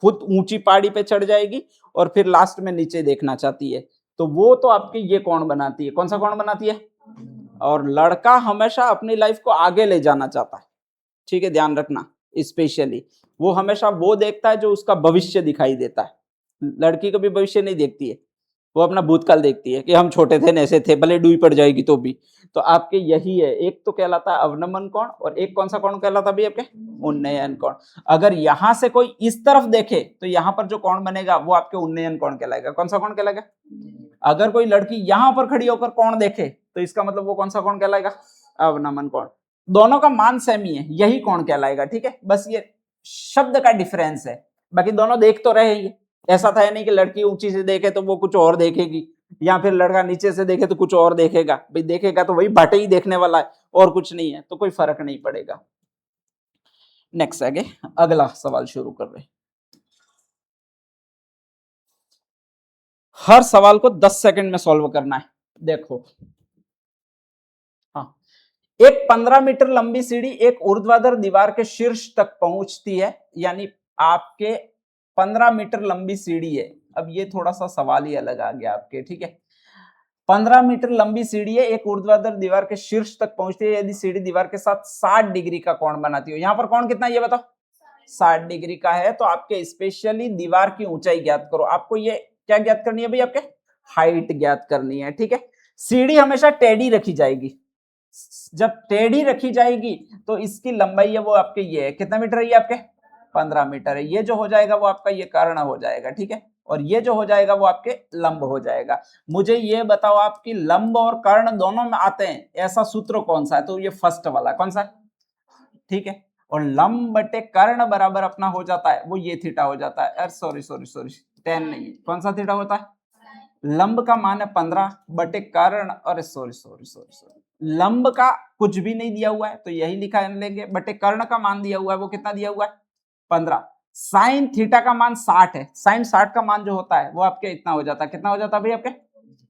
खुद ऊंची पहाड़ी पे चढ़ जाएगी और फिर लास्ट में नीचे देखना चाहती है। तो वो तो आपकी ये कौन बनाती है? कौन सा कौन बनाती है? और लड़का हमेशा अपनी लाइफ को आगे ले जाना चाहता है। ठीक है, ध्यान रखना। स्पेशली वो हमेशा वो देखता है जो उसका भविष्य दिखाई देता है। लड़की कभी भविष्य नहीं देखती है। वो अपना भूतकाल देखती है कि हम छोटे थे ऐसे थे, भले डूई पड़ जाएगी तो भी। तो आपके यही है, एक तो कहलाता है अवनमन कोण और एक कौन सा कोण कहलाता है आपके, उन्नयन कोण। अगर यहां से कोई इस तरफ देखे तो यहां पर जो कोण बनेगा वो आपके उन्नयन कोण कहलाएगा। कौन सा कोण कहलाएगा? अगर कोई लड़की यहां पर खड़ी होकर कोण देखे तो इसका मतलब वो कौन सा कोण कहलाएगा? अवनमन कोण। दोनों का मान सेम ही है, यही कोण कहलाएगा। ठीक है, बस ये शब्द का डिफरेंस है, बाकी दोनों देख तो रहे ही। ऐसा था नहीं कि लड़की ऊंची से देखे तो वो कुछ और देखेगी, या फिर लड़का नीचे से देखे तो कुछ और देखेगा। भाई देखेगा तो वही भाटे ही देखने वाला है और कुछ नहीं है, तो कोई फर्क नहीं पड़ेगा। नेक्स्ट आगे अगला सवाल शुरू कर रहे। हर सवाल को 10 सेकंड में सॉल्व करना है। देखो, हाँ, एक 15 मीटर लंबी सीढ़ी एक ऊर्ध्वाधर दीवार के शीर्ष तक पहुंचती है, यानी आपके 15 मीटर लंबी सीढ़ी है। अब ये थोड़ा सा सवाल ही अलग आ गया आपके। ठीक है, 15 मीटर लंबी सीढ़ी है, एक ऊर्ध्वाधर दीवार के शीर्ष तक पहुंचती है यदि सीढ़ी दीवार के साथ 60 डिग्री का कोण बनाती हो। यहां पर कोण कितना है ये बताओ? 60 डिग्री का है। तो आपके स्पेशली दीवार की ऊंचाई ज्ञात करो। आपको ये क्या ज्ञात करनी है भाई? आपके हाइट ज्ञात करनी है। ठीक है, सीढ़ी हमेशा टेढ़ी रखी जाएगी। जब टेढ़ी रखी जाएगी तो इसकी लंबाई है वो आपके ये है, कितना मीटर है ये आपके? 15 मीटर है। ये जो हो जाएगा वो आपका ये कर्ण हो जाएगा। ठीक है, और ये जो हो जाएगा वो आपके लंब हो जाएगा। मुझे ये बताओ, आपकी लंब और कर्ण दोनों में आते हैं ऐसा सूत्र कौन सा है? तो ये फर्स्ट वाला कौन सा है? ठीक है, और लंब बटे कर्ण बराबर अपना हो जाता है वो ये थीटा हो जाता है। अरे सॉरी सॉरी सॉरी, 10 नहीं है, कौन सा थीटा होता है? लंब का मान है 15 बटे कर्ण, अरे सॉरी सॉरी सॉरी सॉरी, लंब का कुछ भी नहीं दिया हुआ है तो यही लिखा लेंगे, बटे कर्ण का मान दिया हुआ है वो कितना दिया हुआ है? 15। साइन थीटा का मान 60 है, साइन 60 का मान जो होता है वो आपके इतना हो जाता है। कितना हो जाता है भाई आपके?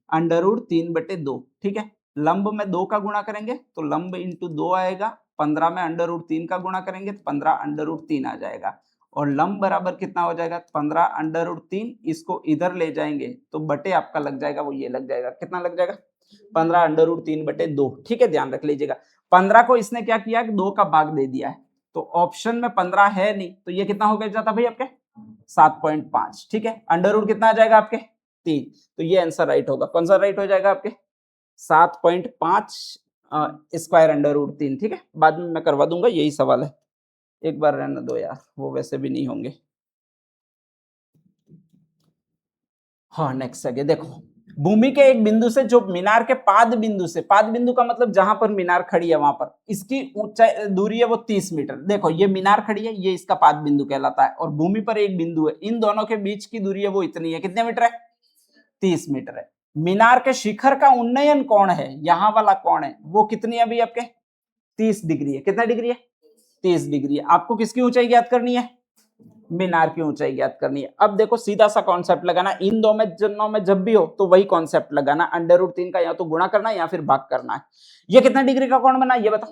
√3/2। ठीक है, लंब में 2 का गुणा करेंगे तो लंब इंटू 2 आएगा, 15 में √3 का गुणा करेंगे तो 15 √3 आ जाएगा, और लंब बराबर कितना हो जाएगा? 15 √3। इसको इधर ले जाएंगे तो बटे आपका लग जाएगा वो ये लग जाएगा, कितना लग जाएगा? 15 √3/2। ठीक है, ध्यान रख लीजिएगा। 15 को इसने क्या किया कि 2 का भाग दे दिया है, तो ऑप्शन में 15 है नहीं, तो ये कितना हो गया जाता भाई आपके? 7.5। ठीक है, अंडर रूट कितना आ जाएगा आपके? 3। तो ये आंसर राइट होगा। कौन सा राइट हो जाएगा आपके? 7.5 स्क्वायर √3। ठीक है, बाद में मैं करवा दूंगा, यही सवाल है, एक बार रहने दो यार, वो वैसे भी नहीं होंगे। हाँ, नेक्स्ट आगे देखो, भूमि के एक बिंदु से जो मीनार के पाद बिंदु से, पाद बिंदु का मतलब जहां पर मीनार खड़ी है वहां पर, इसकी ऊंचाई दूरी है वो 30 मीटर। देखो ये मीनार खड़ी है, ये इसका पाद बिंदु कहलाता है, और भूमि पर एक बिंदु है, इन दोनों के बीच की दूरी है वो इतनी है। कितने मीटर है? 30 मीटर है। मीनार के शिखर का उन्नयन कोण है, यहां वाला कोण है वो कितनी है अभी आपके? 30 डिग्री है। कितना डिग्री है? 30 डिग्री है। आपको किसकी ऊंचाई ज्ञात करनी है? मीनार की ऊंचाई ज्ञात करनी है। अब देखो सीधा सा कॉन्सेप्ट लगाना, इन दोनों में जब भी हो तो वही कॉन्सेप्ट लगाना, √3 का या तो गुणा करना या फिर भाग करना है। ये कितना डिग्री का कोण बना ये बताओ?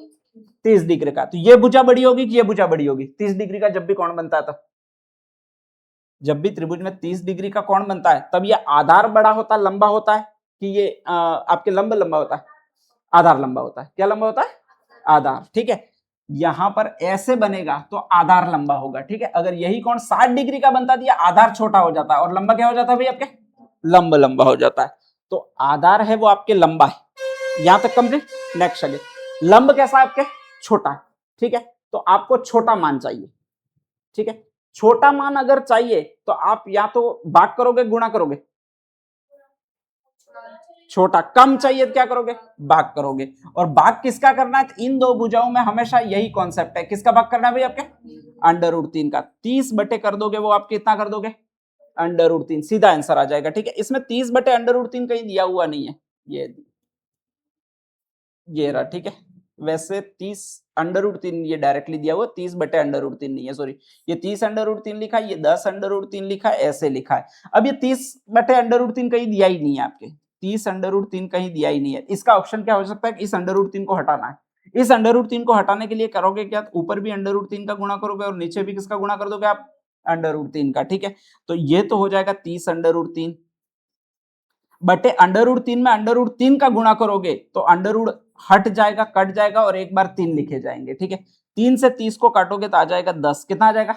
30 डिग्री का। तो ये भुजा बड़ी होगी कि ये भुजा बड़ी होगी? 30 डिग्री का जब भी कोण बनता है, तब जब भी त्रिभुज में 30 डिग्री का कोण बनता है तब ये आधार बड़ा होता है, लंबा होता है, कि ये आपके लंबा होता है? आधार लंबा होता है। क्या लंबा होता है? आधार। ठीक है, यहां पर ऐसे बनेगा तो आधार लंबा होगा। ठीक है, अगर यही कोण 60 डिग्री का बनता दिया, आधार छोटा हो जाता है और लंबा क्या हो जाता है भाई आपके? लंबा लंबा हो जाता है। तो आधार है वो आपके लंबा है। यहां तक कंप्लीट। नेक्स्ट आगे, लंब कैसा है आपके? छोटा। ठीक है, तो आपको छोटा मान चाहिए। ठीक है, छोटा मान अगर चाहिए तो आप या तो भाग करोगे, गुणा करोगे? छोटा। कम चाहिए तो क्या करोगे? भाग करोगे। और भाग किसका करना है? इन दो भुजाओं में हमेशा यही कॉन्सेप्ट है, किसका भाग करना है भाई आपके? √3 का। 30 बटे कर दोगे वो आप कितना कर दोगे? √3। सीधा आंसर आ जाएगा। ठीक है, इसमें 30 बटे √3 कहीं दिया हुआ नहीं है, ये रहा। ठीक है, वैसे 30 √3 ये डायरेक्टली दिया हुआ, 30 बटे √3 नहीं है, सॉरी, ये 30 √3 लिखा है, ये 10 √3 लिखा है, ऐसे लिखा है। अब ये 30 बटे √3 कहीं दिया ही नहीं है आपके, 30 √3 कहीं दिया ही नहीं है। इसका ऑप्शन क्या हो सकता है? इस √3 को हटाना है। इस √3 को हटाने के लिए करोगे क्या? ऊपर भी √3 का गुणा करोगे और नीचे भी किसका गुणा कर दोगे आप? √3 का। ठीक है, तो ये तो हो जाएगा 30 √3 बटे √3 में √3 का गुणा करोगे तो अंडर हट जाएगा, कट जाएगा और एक बार 3 लिखे जाएंगे। ठीक है, 3 से 30 को काटोगे तो आ जाएगा 10। कितना आ जाएगा?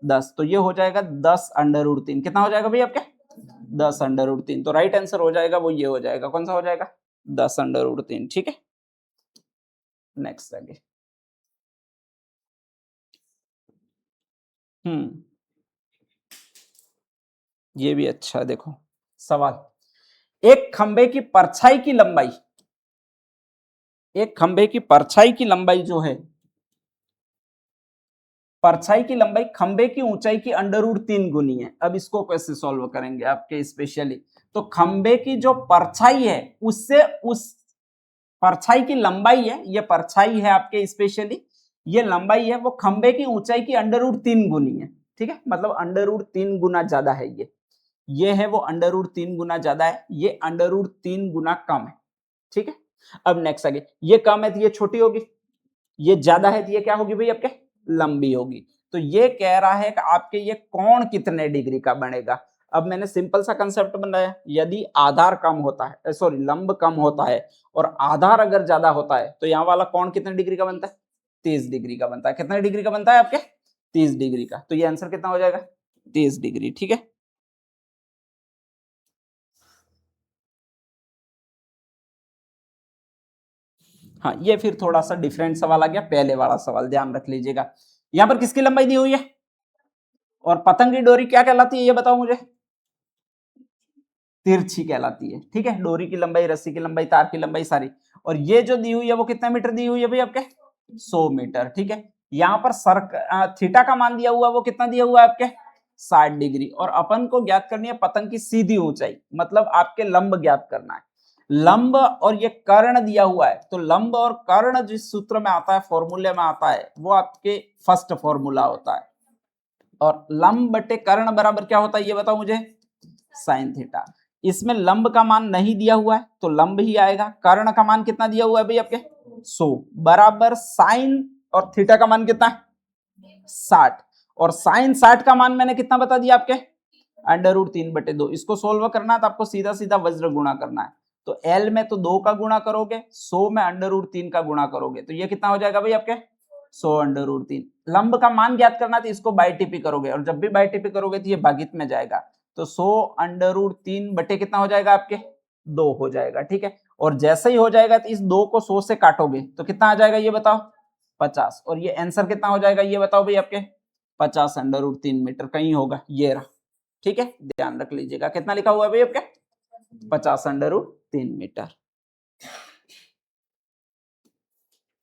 10। तो ये हो जाएगा 10 √3। कितना हो जाएगा भाई आपके? 10√3। तो राइट आंसर हो जाएगा वो ये हो जाएगा, कौन सा हो जाएगा? 10√3। ठीक है, नेक्स्ट आगे। ये भी अच्छा है, देखो सवाल। एक खंबे की परछाई की लंबाई, एक खंबे की परछाई की लंबाई जो है, परछाई की लंबाई खंबे की ऊंचाई की √3 गुनी है। अब इसको कैसे सॉल्व करेंगे आपके स्पेशली, तो खंबे की जो परछाई है उससे उस परछाई की लंबाई है, ये परछाई है आपके स्पेशली, ये लंबाई है वो खंबे की ऊंचाई की √3 गुनी है। ठीक है, मतलब √3 गुना ज्यादा है ये है वो √3 गुना ज्यादा है, ये √3 गुना कम है। ठीक है, अब नेक्स्ट आगे, ये कम है तो ये छोटी होगी, ये ज्यादा है तो ये क्या होगी भाई आपके? लंबी होगी। तो ये कह रहा है कि आपके ये कोण कितने डिग्री का बनेगा। अब मैंने सिंपल सा कंसेप्ट बनाया, यदि आधार कम होता है, सॉरी लंब कम होता है और आधार अगर ज्यादा होता है तो यहाँ वाला कोण कितने डिग्री का बनता है? 30 डिग्री का बनता है। कितने डिग्री का बनता है आपके? 30 डिग्री का। तो ये आंसर कितना हो जाएगा? 30 डिग्री। ठीक है, हाँ ये फिर थोड़ा सा डिफरेंट सवाल आ गया, पहले वाला सवाल ध्यान रख लीजिएगा। यहां पर किसकी लंबाई दी हुई है और पतंग की डोरी क्या कहलाती है ये बताओ मुझे? तिरछी कहलाती है। ठीक है, डोरी की लंबाई, रस्सी की लंबाई, तार की लंबाई सारी। और ये जो दी हुई है वो कितना मीटर दी हुई है भाई आपके? 100 मीटर। ठीक है, यहाँ पर सर थीटा का मान दिया हुआ है वो कितना दिया हुआ है आपके? 60 डिग्री। और अपन को ज्ञात करनी है पतंग की सीधी ऊंचाई, मतलब आपके लंब ज्ञात करना है। लंब और ये कर्ण दिया हुआ है, तो लंब और कर्ण जिस सूत्र में आता है, फॉर्मूले में आता है, वो आपके फर्स्ट फॉर्मूला होता है। और लंब बटे कर्ण बराबर क्या होता है ये बताओ मुझे? Sine theta. इसमें लंब का मान नहीं दिया हुआ है तो लंब ही आएगा। कर्ण का मान कितना दिया हुआ है भाई आपके? 100 बराबर साइन, और थीटा का मान कितना है? 60। और साइन 60 का मान मैंने कितना बता दिया आपके? √3/2। इसको सोल्व करना है तो आपको सीधा सीधा वज्र गुणा करना है। तो एल में तो 2 का गुणा करोगे, 100 में √3 का गुणा करोगे, तो ये कितना हो जाएगा भाई आपके? 100 √3। लंब का मान ज्ञात करना तो इसको बाई टीपी करोगे, और जब भी बाई टीपी करोगे तो ये भागित में जाएगा। तो 100 √3 बटे कितना हो जाएगा आपके? 2 हो जाएगा। ठीक है, और जैसे ही हो जाएगा तो इस 2 को 100 से काटोगे तो कितना आ जाएगा ये बताओ? 50। और ये आंसर कितना हो जाएगा ये बताओ भाई आपके? 50 √3 मीटर कहीं होगा, ये रहा। ठीक है, ध्यान रख लीजिएगा। कितना लिखा हुआ है भाई आपके? 50 √3 मीटर।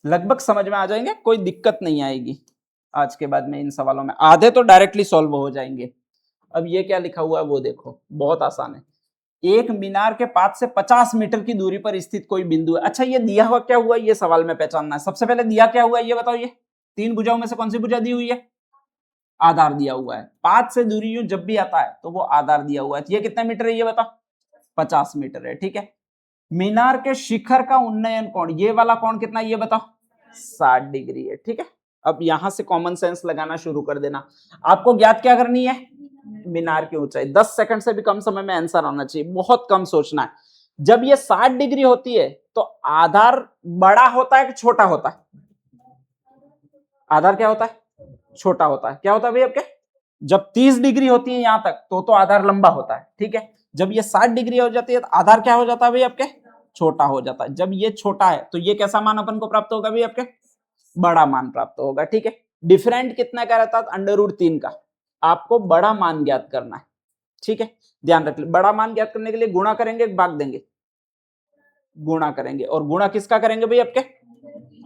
लगभग समझ में आ जाएंगे, कोई दिक्कत नहीं आएगी आज के बाद में इन सवालों में, आधे तो डायरेक्टली सॉल्व हो जाएंगे। अब ये क्या लिखा हुआ है वो देखो, बहुत आसान है। एक मीनार के पास से 50 मीटर की दूरी पर स्थित कोई बिंदु है। अच्छा, ये दिया हुआ क्या हुआ ये सवाल में पहचानना है। सबसे पहले दिया क्या हुआ है ये बताओ? ये 3 भुजाओं में से कौन सी भुजा दी हुई है? आधार दिया हुआ है। 5 से दूरी जब भी आता है तो वो आधार दिया हुआ है। ये कितने मीटर है ये बताओ? 50 मीटर है। ठीक है, मीनार के शिखर का उन्नयन कोण, ये वाला कोण कितना ये बताओ? 60 डिग्री है। ठीक है, अब यहां से कॉमन सेंस लगाना शुरू कर देना। आपको ज्ञात क्या करनी है? मीनार की ऊंचाई। 10 सेकंड से भी कम समय में आंसर आना चाहिए, बहुत कम सोचना है। जब ये 60 डिग्री होती है तो आधार बड़ा होता है कि छोटा होता है? आधार क्या होता है? छोटा होता है। क्या होता है भाई आपके? जब 30 डिग्री होती है यहां तक तो आधार लंबा होता है। ठीक है, जब ये 60 डिग्री हो जाती है तो आधार क्या हो जाता है भाई आपके? छोटा हो जाता है। जब ये छोटा है तो ये कैसा मान अपन को प्राप्त होगा भाई आपके? बड़ा मान प्राप्त होगा। ठीक है, डिफरेंट कितना का रहता है? √3 का। आपको बड़ा मान ज्ञात करना है। ठीक है, ध्यान रख, बड़ा मान ज्ञात करने के लिए गुणा करेंगे, भाग देंगे? गुणा करेंगे। और गुणा किसका करेंगे भाई आपके?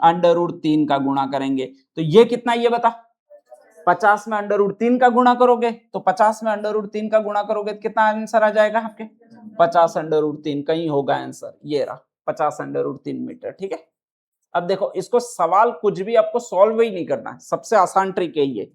√3 का गुणा करेंगे। तो ये कितना ये बता? 50 में √3 का गुणा करोगे तो 50 में √3 का गुणा करोगे तो कितना आंसर आ जाएगा आपके? 50 √3 कहीं होगा आंसर, ये रहा 50 √3 मीटर। ठीक है, अब देखो इसको सवाल कुछ भी आपको सॉल्व ही नहीं करना है, सबसे आसान ट्रिक है ये,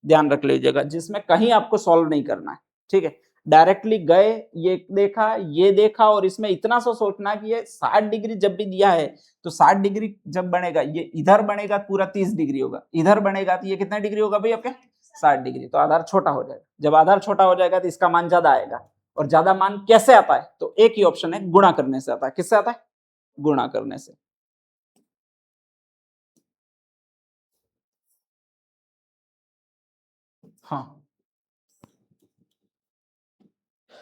ध्यान रख लीजिएगा, जिसमें कहीं आपको सॉल्व नहीं करना है। ठीक है, डायरेक्टली गए, ये देखा और इसमें इतना सा सोचना कि ये 60 डिग्री जब भी दिया है तो 60 डिग्री जब बनेगा, ये इधर बनेगा पूरा 30 डिग्री होगा, इधर बनेगा तो ये कितना डिग्री होगा भाई आपके? 60 डिग्री। तो आधार छोटा हो जाएगा। जब आधार छोटा हो जाएगा तो इसका मान ज्यादा आएगा। और ज्यादा मान कैसे आता है? तो एक ही ऑप्शन है, गुणा करने से आता है। किससे आता है? गुणा करने से। हाँ,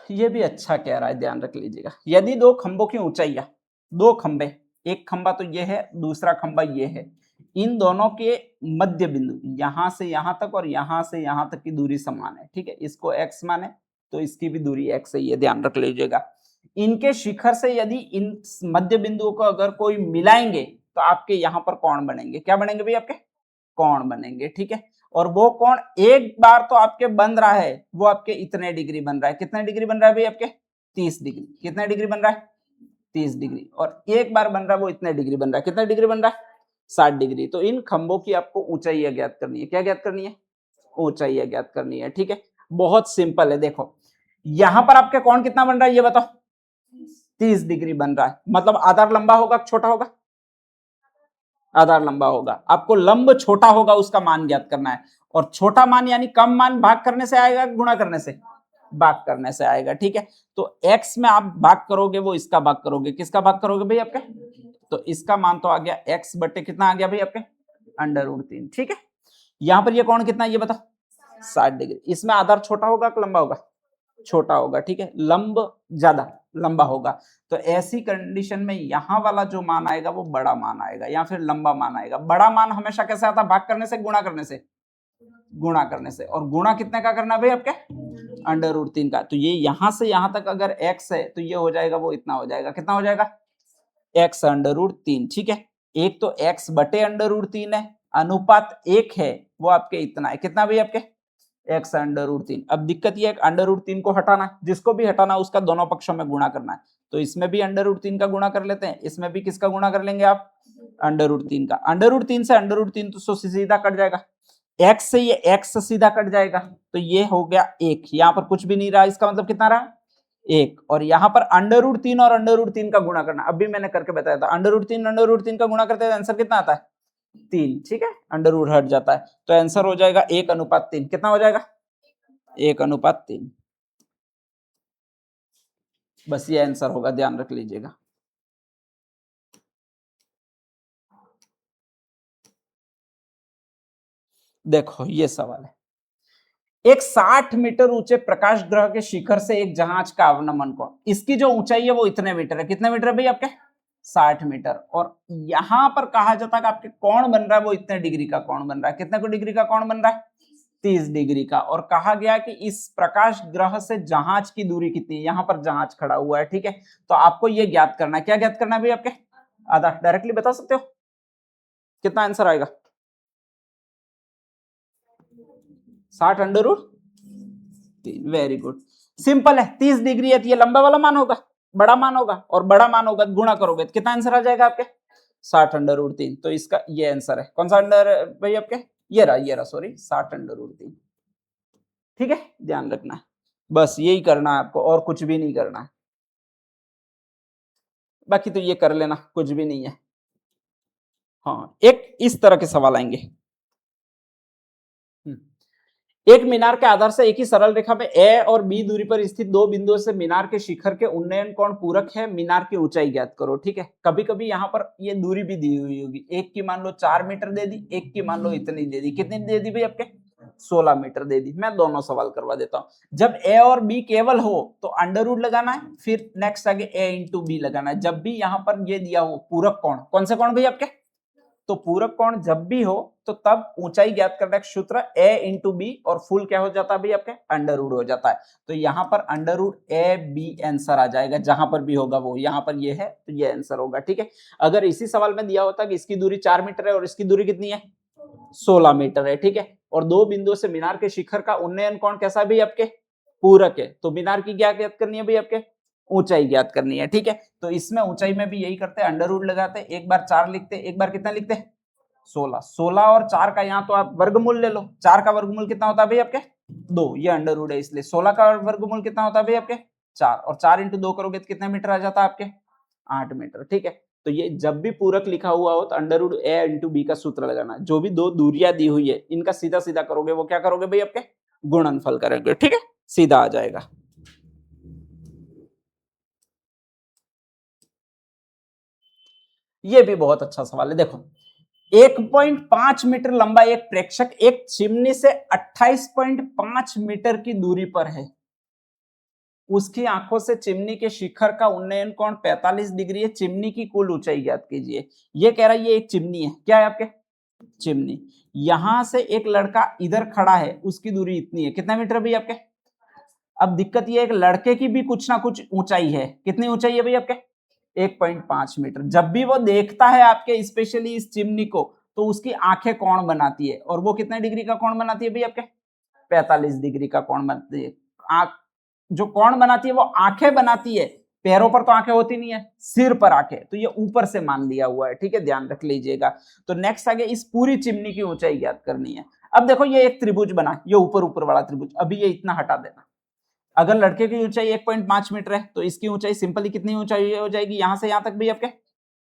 ये भी अच्छा कह रहा है, ध्यान रख लीजिएगा। यदि दो खंभों की ऊंचाइयां, दो खंभे, एक खंभा तो ये है, दूसरा खंभा ये है, इन दोनों के मध्य बिंदु यहां से यहां तक और यहां से यहां तक की दूरी समान है, ठीक है, इसको x माने तो इसकी भी दूरी x है, ये ध्यान रख लीजिएगा। इनके शिखर से यदि इन मध्य बिंदुओं को अगर कोई मिलाएंगे तो आपके यहां पर कोण बनेंगे। क्या बनेंगे भाई? आपके कोण बनेंगे, ठीक है। और वो कोण एक बार तो आपके बन रहा है, वो आपके इतने डिग्री बन रहा है। कितने डिग्री बन रहा है भाई? आपके 30 डिग्री। कितने डिग्री बन रहा है? 30 डिग्री। और एक बार बन रहा है वो इतने डिग्री बन रहा है। कितने डिग्री बन रहा है? 60 डिग्री। तो इन खंभों की आपको ऊंचाई ज्ञात करनी है। क्या ज्ञात करनी है? ऊंचाई ज्ञात करनी है, ठीक है। बहुत सिंपल है। देखो यहां पर आपके कोण कितना बन रहा है ये बताओ? 30 डिग्री बन रहा है। मतलब आधार लंबा होगा छोटा होगा? आधार लंबा होगा। आपको लंब छोटा होगा उसका मान ज्ञात करना है। और छोटा मान यानी कम मान भाग करने से आएगा, गुणा करने से? भाग करने से आएगा, ठीक है। तो x में आप भाग करोगे, वो इसका भाग करोगे। किसका भाग करोगे भाई? आपके तो इसका मान तो आ गया x बटे कितना आ गया भाई? आपके √3, ठीक है। यहां पर ये कोण कितना ये बताओ? 60 डिग्री। इसमें आधार छोटा होगा कि लंबा होगा? छोटा होगा, ठीक है। लंब ज्यादा लंबा होगा। तो ऐसी कंडीशन में यहां वाला जो मान आएगा वो बड़ा मान आएगा या फिर लंबा मान आएगा। बड़ा मान हमेशा कैसे आता? भाग करने से, गुणा करने से। गुणा करने से। और गुणा कितने का करना है भाई? आपके √3 का। तो ये यहां से यहां तक अगर x है तो ये हो जाएगा, वो इतना हो जाएगा। कितना हो जाएगा? x √3, ठीक है। एक तो x बटे √3 है, अनुपात 1 है, वो आपके इतना है। कितना भाई? आपके x √3। अब दिक्कत ये है √3 को हटाना है। जिसको भी हटाना है उसका दोनों पक्षों में गुणा करना है। तो इसमें भी √3 का गुणा कर लेते हैं, इसमें भी किसका गुणा कर लेंगे आप? √3 का। √3 से √3 तो सीधा कट जाएगा। x से ये x सीधा कट जाएगा, तो ये हो गया 1। यहां पर कुछ भी नहीं रहा, इसका मतलब कितना रहा? 1। और यहां पर √3 और √3 का गुणा करना, अभी मैंने करके बताया था। √3 का गुणा करते हैं आंसर कितना आता है? 3, ठीक है। अंडर हट जाता है तो आंसर हो जाएगा 1:3। कितना हो जाएगा? 1:3। बस ये आंसर होगा, ध्यान रख लीजिएगा। देखो ये सवाल है, एक 60 मीटर ऊंचे प्रकाश ग्रह के शिखर से एक जहाज का अवनमन कोण, इसकी जो ऊंचाई है वो इतने मीटर है। कितने मीटर है भाई? आपके 60 मीटर। और यहां पर कहा जाता है कि आपके कोण बन रहा है वो इतने डिग्री का कोण बन रहा है। कितने को डिग्री का कोण बन रहा है? 30 डिग्री का। और कहा गया कि इस प्रकाश ग्रह से जहाज की दूरी कितनी है? यहां पर जहाज खड़ा हुआ है, ठीक है। तो आपको ये ज्ञात करना है। क्या ज्ञात करना है भाई? आपके आधा डायरेक्टली बता सकते हो कितना आंसर आएगा? 60√3। वेरी गुड, सिंपल है। 30 डिग्री है तो ये लंबा वाला मान होगा, बड़ा मान होगा, और बड़ा मान होगा गुणा करोगे तो कितना आंसर आ जाएगा आपके? 60√3। तो इसका ये आंसर है। कौन सा अंडर भाई? आपके ये रहा सॉरी, 60√3, ठीक है। ध्यान रखना है, बस यही करना है आपको, और कुछ भी नहीं करना है। बाकी तो ये कर लेना, कुछ भी नहीं है। हाँ, एक इस तरह के सवाल आएंगे। एक मीनार के आधार से एक ही सरल रेखा में ए और बी दूरी पर स्थित दो बिंदुओं से मीनार के शिखर के उन्नयन कोण पूरक है। मीनार की ऊंचाई ज्ञात करो, ठीक है। कभी कभी यहाँ पर ये दूरी भी दी हुई होगी। एक की मान लो 4 मीटर दे दी, एक की मान लो इतनी दे दी। कितनी दे दी भाई? आपके 16 मीटर दे दी। मैं दोनों सवाल करवा देता हूँ। जब ए और बी केवल हो तो √ लगाना है, फिर नेक्स्ट आगे a × b लगाना है। जब भी यहाँ पर ये दिया हो पूरक कोण, कौन से कोण भाई आपके? तो पूरक कोण जब भी हो तो तब ऊंचाई ज्ञात करने का सूत्र a × b, और फुल क्या हो जाता है भाई? आपके √ हो जाता है। तो यहाँ पर √AB आंसर आ जाएगा। जहां पर भी होगा वो, यहाँ पर ये है तो ये आंसर होगा, ठीक है। अगर इसी सवाल में दिया होता कि इसकी दूरी 4 मीटर है और इसकी दूरी कितनी है? 16 मीटर है, ठीक है। और दो बिंदुओं से मीनार के शिखर का उन्नयन कोण कैसा है भाई? आपके पूरक है। तो मीनार की क्या ज्ञात करनी है भाई? आपके ऊंचाई ज्ञात करनी है, ठीक है। तो इसमें ऊंचाई में भी यही करते हैं, √ लगाते हैं। एक बार 4 लिखते हैं, एक बार कितना लिखते हैं? 16। 16 और 4 का यहाँ तो आप वर्गमूल ले लो। 4 का वर्गमूल कितना होता है भाई? आपके 2, ये √ है इसलिए। 16 का वर्गमूल कितना होता है भाई? आपके 4, और 4 × 2 करोगे तो कितने मीटर आ जाता है? आपके 8 मीटर, ठीक है। तो ये जब भी पूरक लिखा हुआ हो तो √A × b का सूत्र लगाना। जो भी दो दूरियां दी हुई है इनका सीधा सीधा करोगे, वो क्या करोगे भाई? आपके गुणनफल करेंगे, ठीक है, सीधा आ जाएगा। ये भी बहुत अच्छा सवाल है। देखो 1.5 मीटर लंबा एक प्रेक्षक एक चिमनी से 28.5 मीटर की दूरी पर है। उसकी आंखों से चिमनी के शिखर का उन्नयन कोण 45 डिग्री है। चिमनी की कुल ऊंचाई ज्ञात कीजिए। ये कह रहा है ये एक चिमनी है, क्या है आपके, चिमनी। यहां से एक लड़का इधर खड़ा है, उसकी दूरी इतनी है, कितना मीटर भाई आपके। अब दिक्कत ये है कि लड़के की भी कुछ ना कुछ ऊंचाई है, कितनी ऊंचाई है भाई आपके, 1.5 मीटर। जब भी वो देखता है आपके स्पेशली इस चिमनी को, तो उसकी आंखें कोण बनाती है, और वो कितने डिग्री का कोण बनाती है भाई आपके, 45 डिग्री का कोण बनाती है। आंख जो कोण बनाती है वो आंखें बनाती है, पैरों पर तो आंखें होती नहीं है, सिर पर आंखें, तो ये ऊपर से मान लिया हुआ है, ठीक है, ध्यान रख लीजिएगा। तो नेक्स्ट आगे इस पूरी चिमनी की ऊंचाई ज्ञात करनी है। अब देखो ये एक त्रिभुज बना, ये ऊपर ऊपर वाला त्रिभुज, अभी ये इतना हटा देना। अगर लड़के की ऊंचाई 1.5 मीटर है, तो इसकी ऊंचाई सिंपली कितनी ऊंचाई हो जाएगी, यहां से यहां तक भी आपके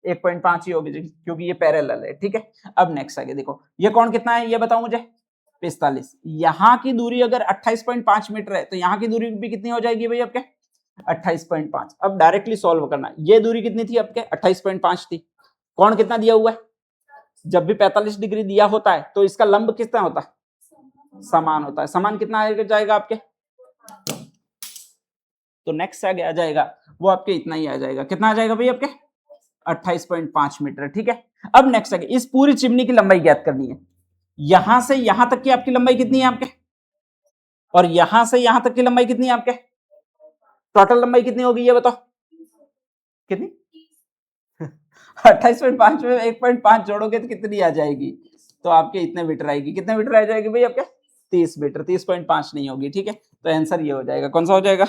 1.5 ही होगी, क्योंकि ये पैरेलल है, ठीक है। अब नेक्स्ट आगे देखो, ये कोण कितना है ये बताओ मुझे, 45। यहाँ की दूरी अगर 28.5 मीटर है, तो यहाँ की दूरी भी कितनी हो जाएगी भाई आपके, 28.5। अब डायरेक्टली सॉल्व करना, ये दूरी कितनी थी आपके, 28.5 थी। कोण कितना दिया हुआ है, जब भी 45 डिग्री दिया होता है तो इसका लंब कितना होता है, समान होता है। समान कितना आ जाएगा आपके, तो नेक्स्ट आगे आ जाएगा वो आपके इतना ही आ जाएगा, कितना आ जाएगा भाई आपके 28.5 मीटर, ठीक है। अब नेक्स्ट आगे इस पूरी चिमनी की लंबाई ज्ञात करनी है। यहां से यहां तक की आपकी लंबाई कितनी है आपके, और यहां से यहां तक की लंबाई कितनी है आपके, टोटल लंबाई कितनी होगी ये बताओ, कितनी 28.5 में 1.5 जोड़ोगे तो कितनी आ जाएगी, तो आपके इतने मीटर आएगी, कितने मीटर आ जाएगी भाई आपके 30 मीटर, 30.5 नहीं होगी, ठीक है। तो आंसर ये हो जाएगा, कौन सा हो जाएगा,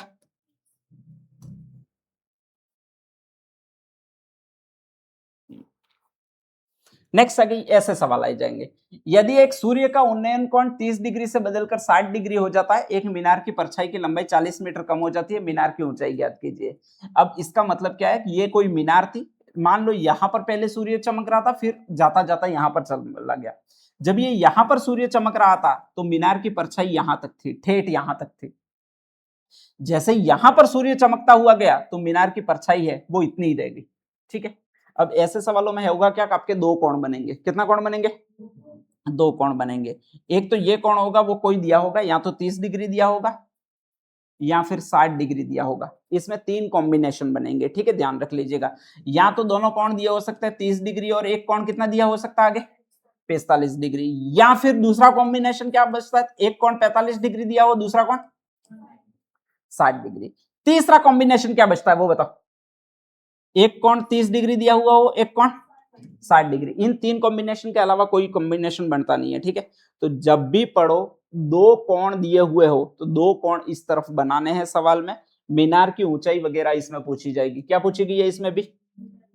नेक्स्ट आगे ऐसे सवाल आ जाएंगे। यदि एक सूर्य का उन्नयन कोण 30 डिग्री से बदलकर 60 डिग्री हो जाता है, एक मीनार की परछाई की लंबाई 40 मीटर कम हो जाती है, मीनार की ऊंचाई ज्ञात कीजिए। अब इसका मतलब क्या है कि ये कोई मीनार थी, मान लो यहां पर पहले सूर्य चमक रहा था, फिर जाता जाता यहां पर चला गया। जब ये यहां पर सूर्य चमक रहा था तो मीनार की परछाई यहां तक थी, ठेठ यहां तक थी। जैसे यहां पर सूर्य चमकता हुआ गया तो मीनार की परछाई है वो इतनी ही रहेगी, ठीक है। अब ऐसे सवालों में होगा क्या, आपके दो कोण बनेंगे, कितना कोण बनेंगे, दो कोण बनेंगे। एक तो ये कोण होगा वो कोई दिया होगा, या तो 30 डिग्री दिया होगा या फिर 60 डिग्री दिया होगा, इसमें तीन कॉम्बिनेशन बनेंगे, ठीक है, ध्यान रख लीजिएगा। या तो दोनों कोण दिए हो सकते हैं 30 डिग्री, और एक कोण कितना दिया हो सकता है आगे 45 डिग्री, या फिर दूसरा कॉम्बिनेशन क्या बचता है, एक कोण 45 डिग्री दिया हो, दूसरा कोण 60 डिग्री। तीसरा कॉम्बिनेशन क्या बचता है वो बताओ, एक कोण 30 डिग्री दिया हुआ हो, एक कोण 60 डिग्री। इन तीन कॉम्बिनेशन के अलावा कोई कॉम्बिनेशन बनता नहीं है, ठीक है। तो जब भी पढ़ो दो कोण दिए हुए हो तो दो कोण इस तरफ बनाने हैं सवाल में। मीनार की ऊंचाई वगैरह इसमें पूछी जाएगी, क्या पूछेगी ये इसमें भी,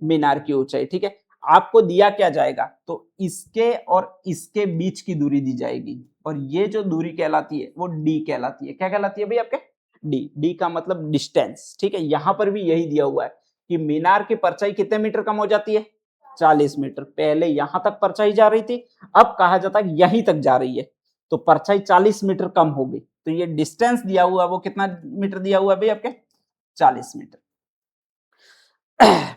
मीनार की ऊंचाई, ठीक है। आपको दिया क्या जाएगा, तो इसके और इसके बीच की दूरी दी जाएगी, और ये जो दूरी कहलाती है वो डी कहलाती है। क्या कहलाती है भाई आपके, डी। डी का मतलब डिस्टेंस, ठीक है। यहां पर भी यही दिया हुआ है कि मीनार की परछाई कितने मीटर कम हो जाती है, 40 मीटर। पहले यहां तक परछाई जा रही थी, अब कहा जाता है यहीं तक जा रही है, तो परछाई 40 मीटर कम हो गई। तो ये डिस्टेंस दिया हुआ वो कितना मीटर दिया हुआ है भाई आपके, 40 मीटर।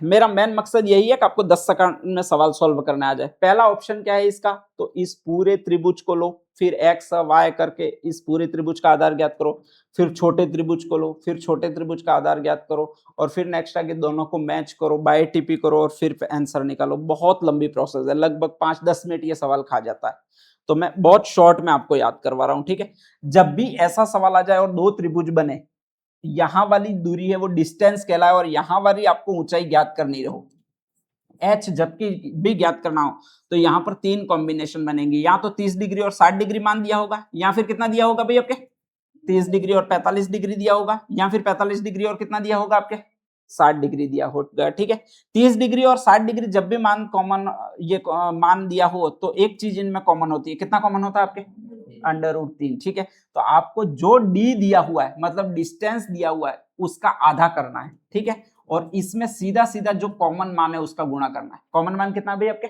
मेरा मेन मकसद यही है कि आपको 10 सेकंड में सवाल सॉल्व करने आ जाए। पहला ऑप्शन क्या है इसका, तो इस पूरे त्रिभुज को लो, फिर एक्स वाई करके इस पूरे त्रिभुज का आधार ज्ञात करो, फिर छोटे त्रिभुज को लो, फिर छोटे त्रिभुज का आधार ज्ञात करो, और फिर नेक्स्ट आगे दोनों को मैच करो, बाय टीपी करो, और फिर आंसर निकालो। बहुत लंबी प्रोसेस है, लगभग 5-10 मिनट ये सवाल खा जाता है, तो मैं बहुत शॉर्ट में आपको याद करवा रहा हूं, ठीक है। जब भी ऐसा सवाल आ जाए और दो त्रिभुज बने, यहां वाली दूरी है वो डिस्टेंस कहलाए, और यहां वाली आपको ऊंचाई ज्ञात करनी रहो, एच जबकि भी ज्ञात करना हो, तो यहां पर तीन कॉम्बिनेशन बनेंगे। या तो 30 डिग्री और 60 डिग्री मान दिया होगा, या फिर कितना दिया होगा भाई आपके 30 डिग्री और 45 डिग्री दिया होगा, या फिर 45 डिग्री और कितना दिया होगा आपके 60 डिग्री दिया होगा, ठीक है। 30 डिग्री और 60 डिग्री जब भी मान कॉमन ये मान दिया हो, तो एक चीज इनमें कॉमन होती है, कितना कॉमन होता है आपके √3, ठीक है। तो आपको जो डी दिया हुआ है, मतलब डिस्टेंस दिया हुआ है, उसका आधा करना है, ठीक है। और इसमें सीधा सीधा जो कॉमन मान है उसका गुणा करना है। कॉमन मान कितना भाई आपके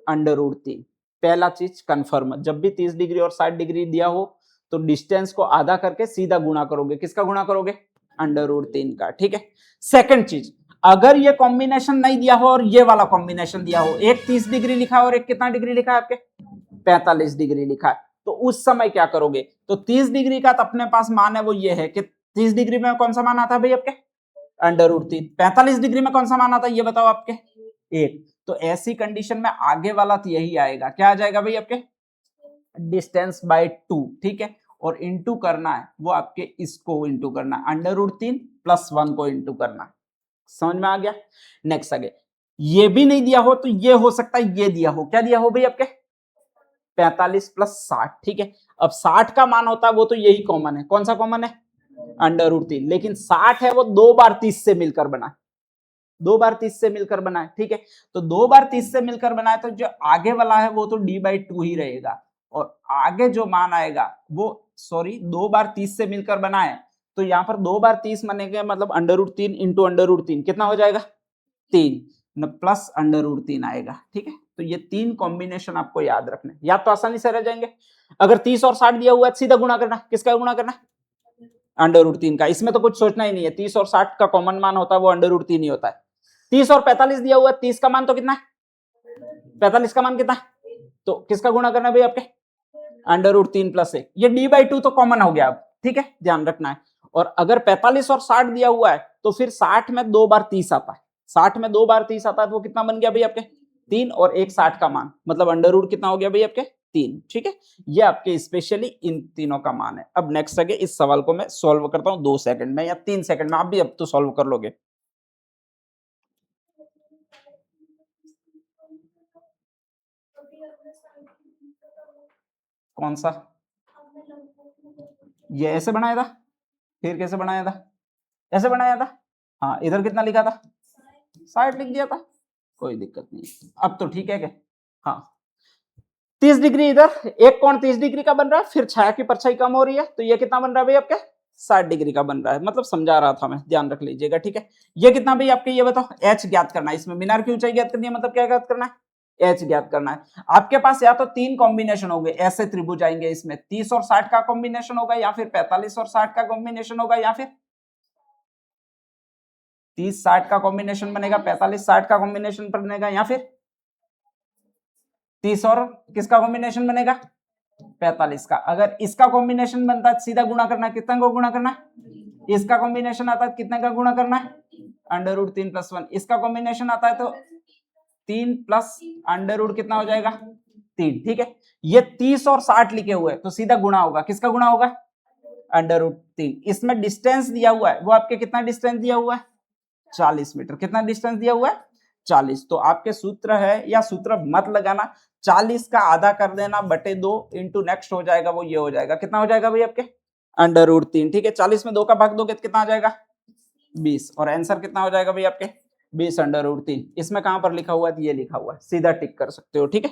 √3। पहला चीज कंफर्म, जब भी 30 डिग्री और 60 डिग्री दिया हो तो डिस्टेंस को आधा करके सीधा गुणा करोगे, किसका गुणा करोगे √3 का, ठीक है। सेकंड चीज, अगर ये कॉम्बिनेशन नहीं दिया हो और ये वाला कॉम्बिनेशन दिया हो, एक 30 डिग्री लिखा है और एक कितना डिग्री लिखा है आपके 45 डिग्री लिखा है, तो उस समय क्या करोगे, तो 30 डिग्री का तो अपने पास मान है वो ये है कि 30 डिग्री में कौन सा मान आता है भाई आपके? √3। 45 डिग्री में कौन सा मान आता है ये बताओ आपके? 8। तो ऐसी कंडीशन में आगे वाला तो यही आएगा, क्या आ जाएगा भाई आपके? डिस्टेंस बाय 2, ठीक है। और इंटू करना है वो आपके इसको इंटू करना है, √3 + 1 को इंटू करना है। समझ में आ गया? नेक्स्ट आगे, ये भी नहीं दिया हो तो ये हो सकता है ये दिया हो, क्या दिया हो भाई आपके? 45 + 60, ठीक है। अब 60 का मान होता है वो तो यही कॉमन है, कौन सा कॉमन है? √3। लेकिन 60 है वो 2 बार 30 से मिलकर बना है, 2 बार 30 से मिलकर बना है, ठीक है। तो 2 बार 30 से मिलकर बना है तो जो आगे वाला है वो तो d/2 ही रहेगा, और आगे जो मान आएगा वो, सॉरी 2 बार 30 से मिलकर बना है तो यहाँ पर 2 बार 30 बनेगा, मतलब √3 इंटू √3 कितना हो जाएगा? 3 न प्लस √3 आएगा, ठीक है। तो ये 3 कॉम्बिनेशन आपको याद रखने, याद तो आसानी से रह जाएंगे। अगर 30 और 60 दिया हुआ है सीधा गुणा करना, किसका गुणा करना? √3 का। इसमें तो कुछ सोचना ही नहीं है, 30 और 60 का कॉमन मान होता है वो √3 ही होता है। 30 और 45 दिया हुआ है, 30 का मान तो कितना है? 45 का मान कितना है? तो किसका गुणा करना है भाई आपके? √3 + 1। ये d/2 तो कॉमन हो गया अब, ठीक है, ध्यान रखना है। और अगर 45 और 60 दिया हुआ है तो फिर 60 में 2 बार 30 आता है, 60 में 2 बार 30 आता है तो वो कितना बन गया भाई आपके? 3 और 1 60 का मान, मतलब √ कितना हो गया भाई आपके? 3, ठीक है। ये आपके स्पेशली इन तीनों का मान है। अब नेक्स्ट आगे इस सवाल को मैं सॉल्व करता हूं 2 सेकंड में या 3 सेकंड में, आप भी अब तो सॉल्व कर लोगे। कौन सा? ये ऐसे बनाया था, फिर कैसे बनाया था? ऐसे बनाया था। हाँ, इधर कितना लिखा था? 60 लिख दिया था, कोई दिक्कत नहीं। अब तो ठीक है क्या? हाँ, 30 डिग्री इधर, एक कोण 30 डिग्री का बन रहा है, फिर छाया की परछाई कम हो रही है तो ये कितना बन रहा है भाई आपके? 60 डिग्री का बन रहा है, मतलब समझा रहा था मैं, ध्यान रख लीजिएगा, ठीक है। ये कितना भाई आपके, ये बताओ। h ज्ञात करना है, इसमें मीनार की ऊंचाई ज्ञात करनी है, मतलब क्या ज्ञात करना है? h ज्ञात करना है। आपके पास या तो 3 कॉम्बिनेशन हो गए, ऐसे त्रिभुज आएंगे, इसमें 30 और 60 का कॉम्बिनेशन होगा, या फिर 45 और 60 का कॉम्बिनेशन होगा, या फिर 30 60 का कॉम्बिनेशन बनेगा, 45 60 का कॉम्बिनेशन बनेगा, या फिर 30 और किसका कॉम्बिनेशन बनेगा? 45 का। अगर इसका कॉम्बिनेशन बनता है सीधा गुणा करना है, कितना को गुणा करना है? इसका कॉम्बिनेशन आता है कितने का गुणा करना है? √3 + 1। इसका कॉम्बिनेशन आता है तो 3 प्लस √ कितना हो जाएगा? 3, ठीक है। ये 30 और 60 लिखे हुए तो सीधा गुणा होगा, किसका गुणा होगा? √3। इसमें डिस्टेंस दिया हुआ है वो आपके कितना डिस्टेंस दिया हुआ है? 40 मीटर। कितना डिस्टेंस दिया हुआ है? 40। तो आपके सूत्र है, या सूत्र मत लगाना, 40 का आधा कर देना /2 इंटू नेक्स्ट हो जाएगा वो ये हो जाएगा, कितना हो जाएगा भाई आपके? √3, ठीक है। 40 में 2 का भाग दोगे तो कितना आ जाएगा? 20। और आंसर कितना हो जाएगा भाई आपके? 20 √3। इसमें कहां पर लिखा हुआ है? ये लिखा हुआ है, सीधा टिक कर सकते हो, ठीक है।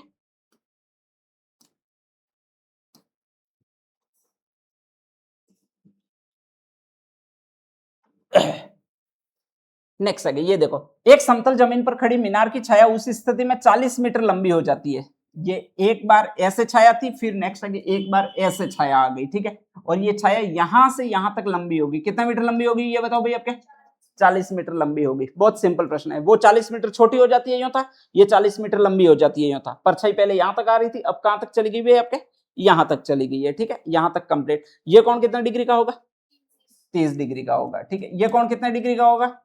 नेक्स्ट आगे ये देखो, एक समतल जमीन पर खड़ी मीनार की छाया उस स्थिति में 40 मीटर लंबी हो जाती है। ये एक बार ऐसे छाया थी, फिर नेक्स्ट आगे एक बार ऐसे छाया आ गई, ठीक है। और ये छाया यहां से यहां तक लंबी होगी, कितना मीटर लंबी होगी ये बताओ भाई आपके? 40 मीटर लंबी होगी। बहुत सिंपल प्रश्न है। वो 40 मीटर छोटी हो जाती है यूं था, ये 40 मीटर लंबी हो जाती है यूं था। परछाई पहले यहां तक आ रही थी, अब कहां तक चली गई भाई आपके? यहां तक चली गई है, ठीक है, यहां तक कंप्लीट। ये कौन कितने डिग्री का होगा? 30 डिग्री का होगा, ठीक है। ये कौन कितने डिग्री का होगा?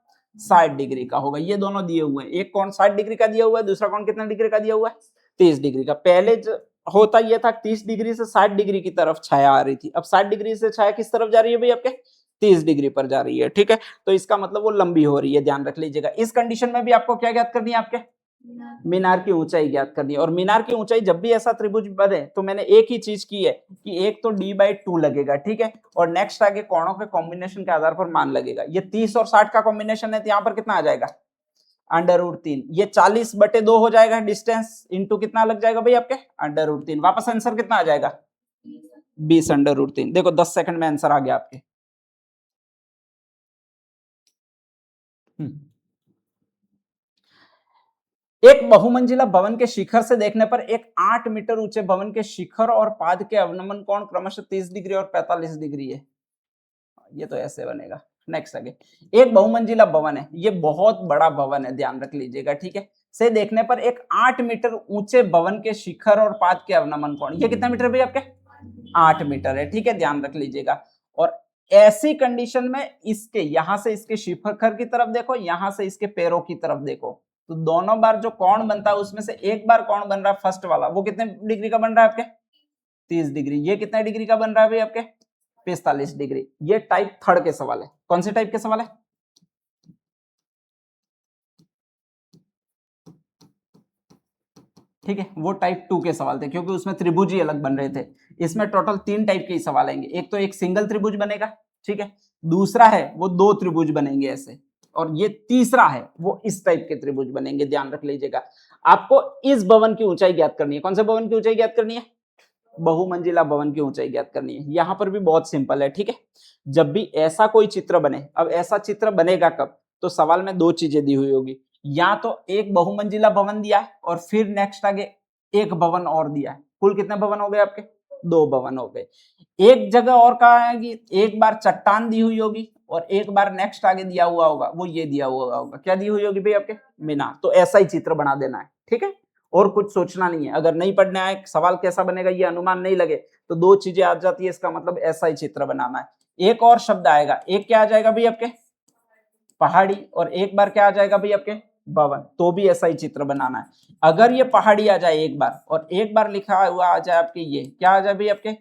60 डिग्री का होगा। ये दोनों दिए हुए हैं, एक कौन 60 डिग्री का दिया हुआ है, दूसरा कौन कितने डिग्री का दिया हुआ है? 30 डिग्री का। पहले होता यह था 30 डिग्री से 60 डिग्री की तरफ छाया आ रही थी, अब 60 डिग्री से छाया किस तरफ जा रही है भाई आपके? 30 डिग्री पर जा रही है, ठीक है। तो इसका मतलब वो लंबी हो रही है, ध्यान रख लीजिएगा। इस कंडीशन में भी आपको क्या ज्ञात करनी है? आपके मीनार की ऊंचाई ज्ञात करनी है। और मीनार की ऊंचाई जब भी ऐसा त्रिभुज बने तो मैंने एक ही चीज की है कि एक तो d/2 लगेगा, ठीक है, और नेक्स्ट आगे कोणों के कॉम्बिनेशन के आधार पर मान लगेगा। ये 30 और 60 का कॉम्बिनेशन है तो यहाँ पर कितना आ जाएगा? √3। ये 40/2 हो जाएगा डिस्टेंस, इंटू कितना लग जाएगा भाई आपके? √3। वापस आंसर कितना आ जाएगा? 20 √3। देखो 10 सेकंड में आंसर आ गया आपके। एक बहुमंजिला भवन के शिखर से देखने पर एक 8 मीटर ऊंचे भवन के शिखर और पाद के अवनमन कोण क्रमशः 30 डिग्री और 45 डिग्री है। ये तो ऐसे बनेगा। नेक्स्ट आगे, एक बहुमंजिला भवन है, ये बहुत बड़ा भवन है, ध्यान रख लीजिएगा, ठीक है। से देखने पर एक 8 मीटर ऊंचे भवन के शिखर और पाद के अवनमन कोण, ये कितना मीटर भाई आपके? 8 मीटर है, ठीक है, ध्यान रख लीजिएगा। और ऐसी कंडीशन में इसके यहां से इसके शिखर की तरफ देखो, यहां से इसके पैरों की तरफ देखो, तो दोनों बार जो कोण बनता है उसमें से एक बार कोण बन रहा है फर्स्ट वाला, वो कितने डिग्री का बन रहा है आपके 30 डिग्री। ये कितने डिग्री का बन रहा है भाई आपके 45 डिग्री। ये टाइप थर्ड के सवाल है। कौन से टाइप के सवाल है? ठीक है, वो टाइप 2 के सवाल थे क्योंकि उसमें त्रिभुज ही अलग बन रहे थे। इसमें टोटल 3 टाइप के सवाल आएंगे। एक तो एक सिंगल त्रिभुज बनेगा, ठीक है, दूसरा है वो 2 त्रिभुज बनेंगे ऐसे, और ये तीसरा है वो इस टाइप के त्रिभुज बनेंगे। ध्यान रख लीजिएगा, आपको इस भवन की ऊंचाई ज्ञात करनी है। कौन से भवन की ऊंचाई ज्ञात करनी है? बहुमंजिला भवन की ऊंचाई ज्ञात करनी है। यहां पर भी बहुत सिंपल है, ठीक है। जब भी ऐसा कोई चित्र बने, अब ऐसा चित्र बनेगा कब, तो सवाल में 2 चीजें दी हुई होगी, या तो एक बहुमंजिला भवन दिया है और फिर नेक्स्ट आगे एक भवन और दिया है। कुल कितने भवन हो गए आपके? 2 भवन हो गए। एक जगह और कहा आएगी, एक बार चट्टान दी हुई होगी और एक बार नेक्स्ट आगे दिया हुआ होगा, वो ये दिया हुआ होगा। क्या दी हुई होगी भाई आपके? मीनार। तो ऐसा ही चित्र बना देना है, ठीक है, और कुछ सोचना नहीं है। अगर नहीं पढ़ने आए सवाल कैसा बनेगा ये अनुमान नहीं लगे, तो 2 चीजें आ जाती है, इसका मतलब ऐसा ही चित्र बनाना है। एक और शब्द आएगा, एक क्या आ जाएगा भाई आपके? पहाड़ी, और एक बार क्या आ जाएगा भाई आपके? भवन। तो भी ऐसा ही चित्र बनाना है। अगर ये पहाड़ी आ जाए एक बार और एक बार लिखा हुआ आ जाए आपके ये क्या आ जाए भाई आपके,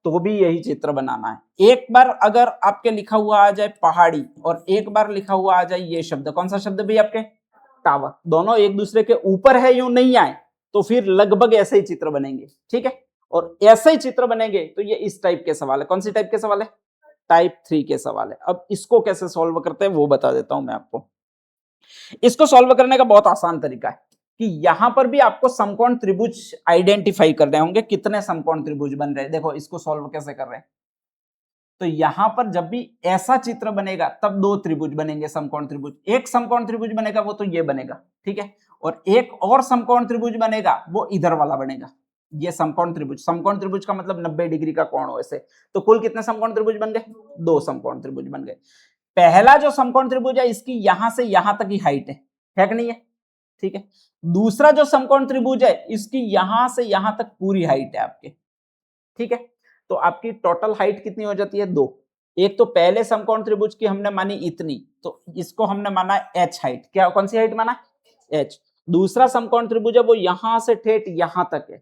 तो भी यही चित्र बनाना है। एक बार अगर आपके लिखा हुआ आ जाए पहाड़ी और एक बार लिखा हुआ आ जाए ये शब्द, कौन सा शब्द भी आपके? टावर। दोनों एक दूसरे के ऊपर है, यूं नहीं आए तो फिर लगभग ऐसे ही चित्र बनेंगे, ठीक है। और ऐसे ही चित्र बनेंगे तो ये इस टाइप के सवाल है। कौन सी टाइप के सवाल है? टाइप 3 के सवाल है। अब इसको कैसे सॉल्व करते हैं वो बता देता हूं मैं आपको। इसको सॉल्व करने का बहुत आसान तरीका है कि यहां पर भी आपको समकोण त्रिभुज आइडेंटिफाई करने होंगे। कितने समकोण त्रिभुज बन रहे हैं, देखो इसको सॉल्व कैसे कर रहे हैं। तो यहां पर जब भी ऐसा चित्र बनेगा तब 2 त्रिभुज बनेंगे, समकोण त्रिभुज। एक समकोण त्रिभुज बनेगा वो तो ये बनेगा, ठीक है, और एक और समकोण त्रिभुज बनेगा वो इधर वाला बनेगा। ये समकोण त्रिभुज, समकोण त्रिभुज का मतलब 90 डिग्री का कोण हो ऐसे। तो कुल कितने समकोण त्रिभुज बन गए? 2 समकोण त्रिभुज बन गए। पहला जो समकोण त्रिभुज है इसकी यहां से यहां तक ही हाइट है कि नहीं है? ठीक है। दूसरा जो समकोण त्रिभुज है इसकी यहां से यहां तक पूरी हाइट है आपके, ठीक है। तो आपकी टोटल हाइट कितनी हो जाती है? 2। एक तो पहले समकोण त्रिभुज की हमने मानी इतनी, तो इसको हमने माना h हाइट। क्या, कौन सी हाइट माना? h। दूसरा समकोण त्रिभुज है वो यहां से ठेठ यहां तक है,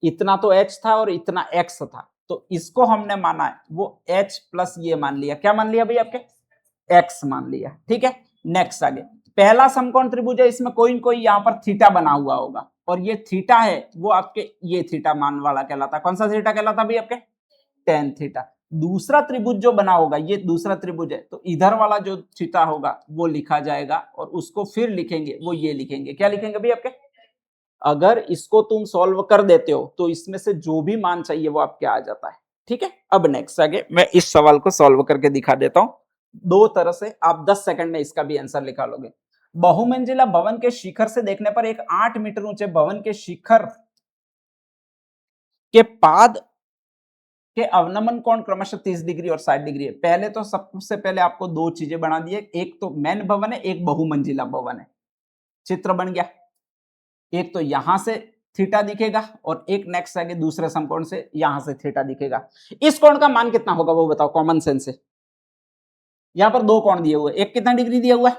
इतना तो h था और इतना x था, तो इसको हमने माना है वो h प्लस ये मान लिया। क्या मान लिया भाई आपके? x मान लिया, ठीक है। नेक्स्ट आगे पहला समकोण त्रिभुज है, इसमें कोई कोई यहाँ पर थीटा बना हुआ होगा, और ये थीटा है वो आपके ये थीटा मान वाला कहलाता। कौन सा थीटा कहलाता भाई आपके? Tan theta. दूसरा त्रिभुज जो बना होगा ये दूसरा त्रिभुज है, तो इधर वाला जो थीटा होगा वो लिखा जाएगा और उसको फिर लिखेंगे, वो ये लिखेंगे। क्या लिखेंगे भाई आपके? अगर इसको तुम सॉल्व कर देते हो तो इसमें से जो भी मान चाहिए वो आपके आ जाता है, ठीक है। अब नेक्स्ट आगे मैं इस सवाल को सॉल्व करके दिखा देता हूं। 2 तरह से आप 10 सेकंड में इसका भी आंसर लिखा लोगे। बहुमंजिला भवन के शिखर से देखने पर एक 8 मीटर ऊंचे भवन के शिखर के पाद के अवनमन कोण क्रमशः 30 डिग्री और 60 डिग्री है। पहले तो सबसे पहले आपको 2 चीजें बना दी है, एक तो मेन भवन है, एक बहुमंजिला भवन है। चित्र बन गया। एक तो यहां से थीटा दिखेगा और एक नेक्स्ट आगे दूसरे समकोण से यहां से थीटा दिखेगा। इस कोण का मान कितना होगा वो बताओ कॉमन सेंस से। यहां पर 2 कोण दिए हुए, एक कितना डिग्री दिया हुआ है?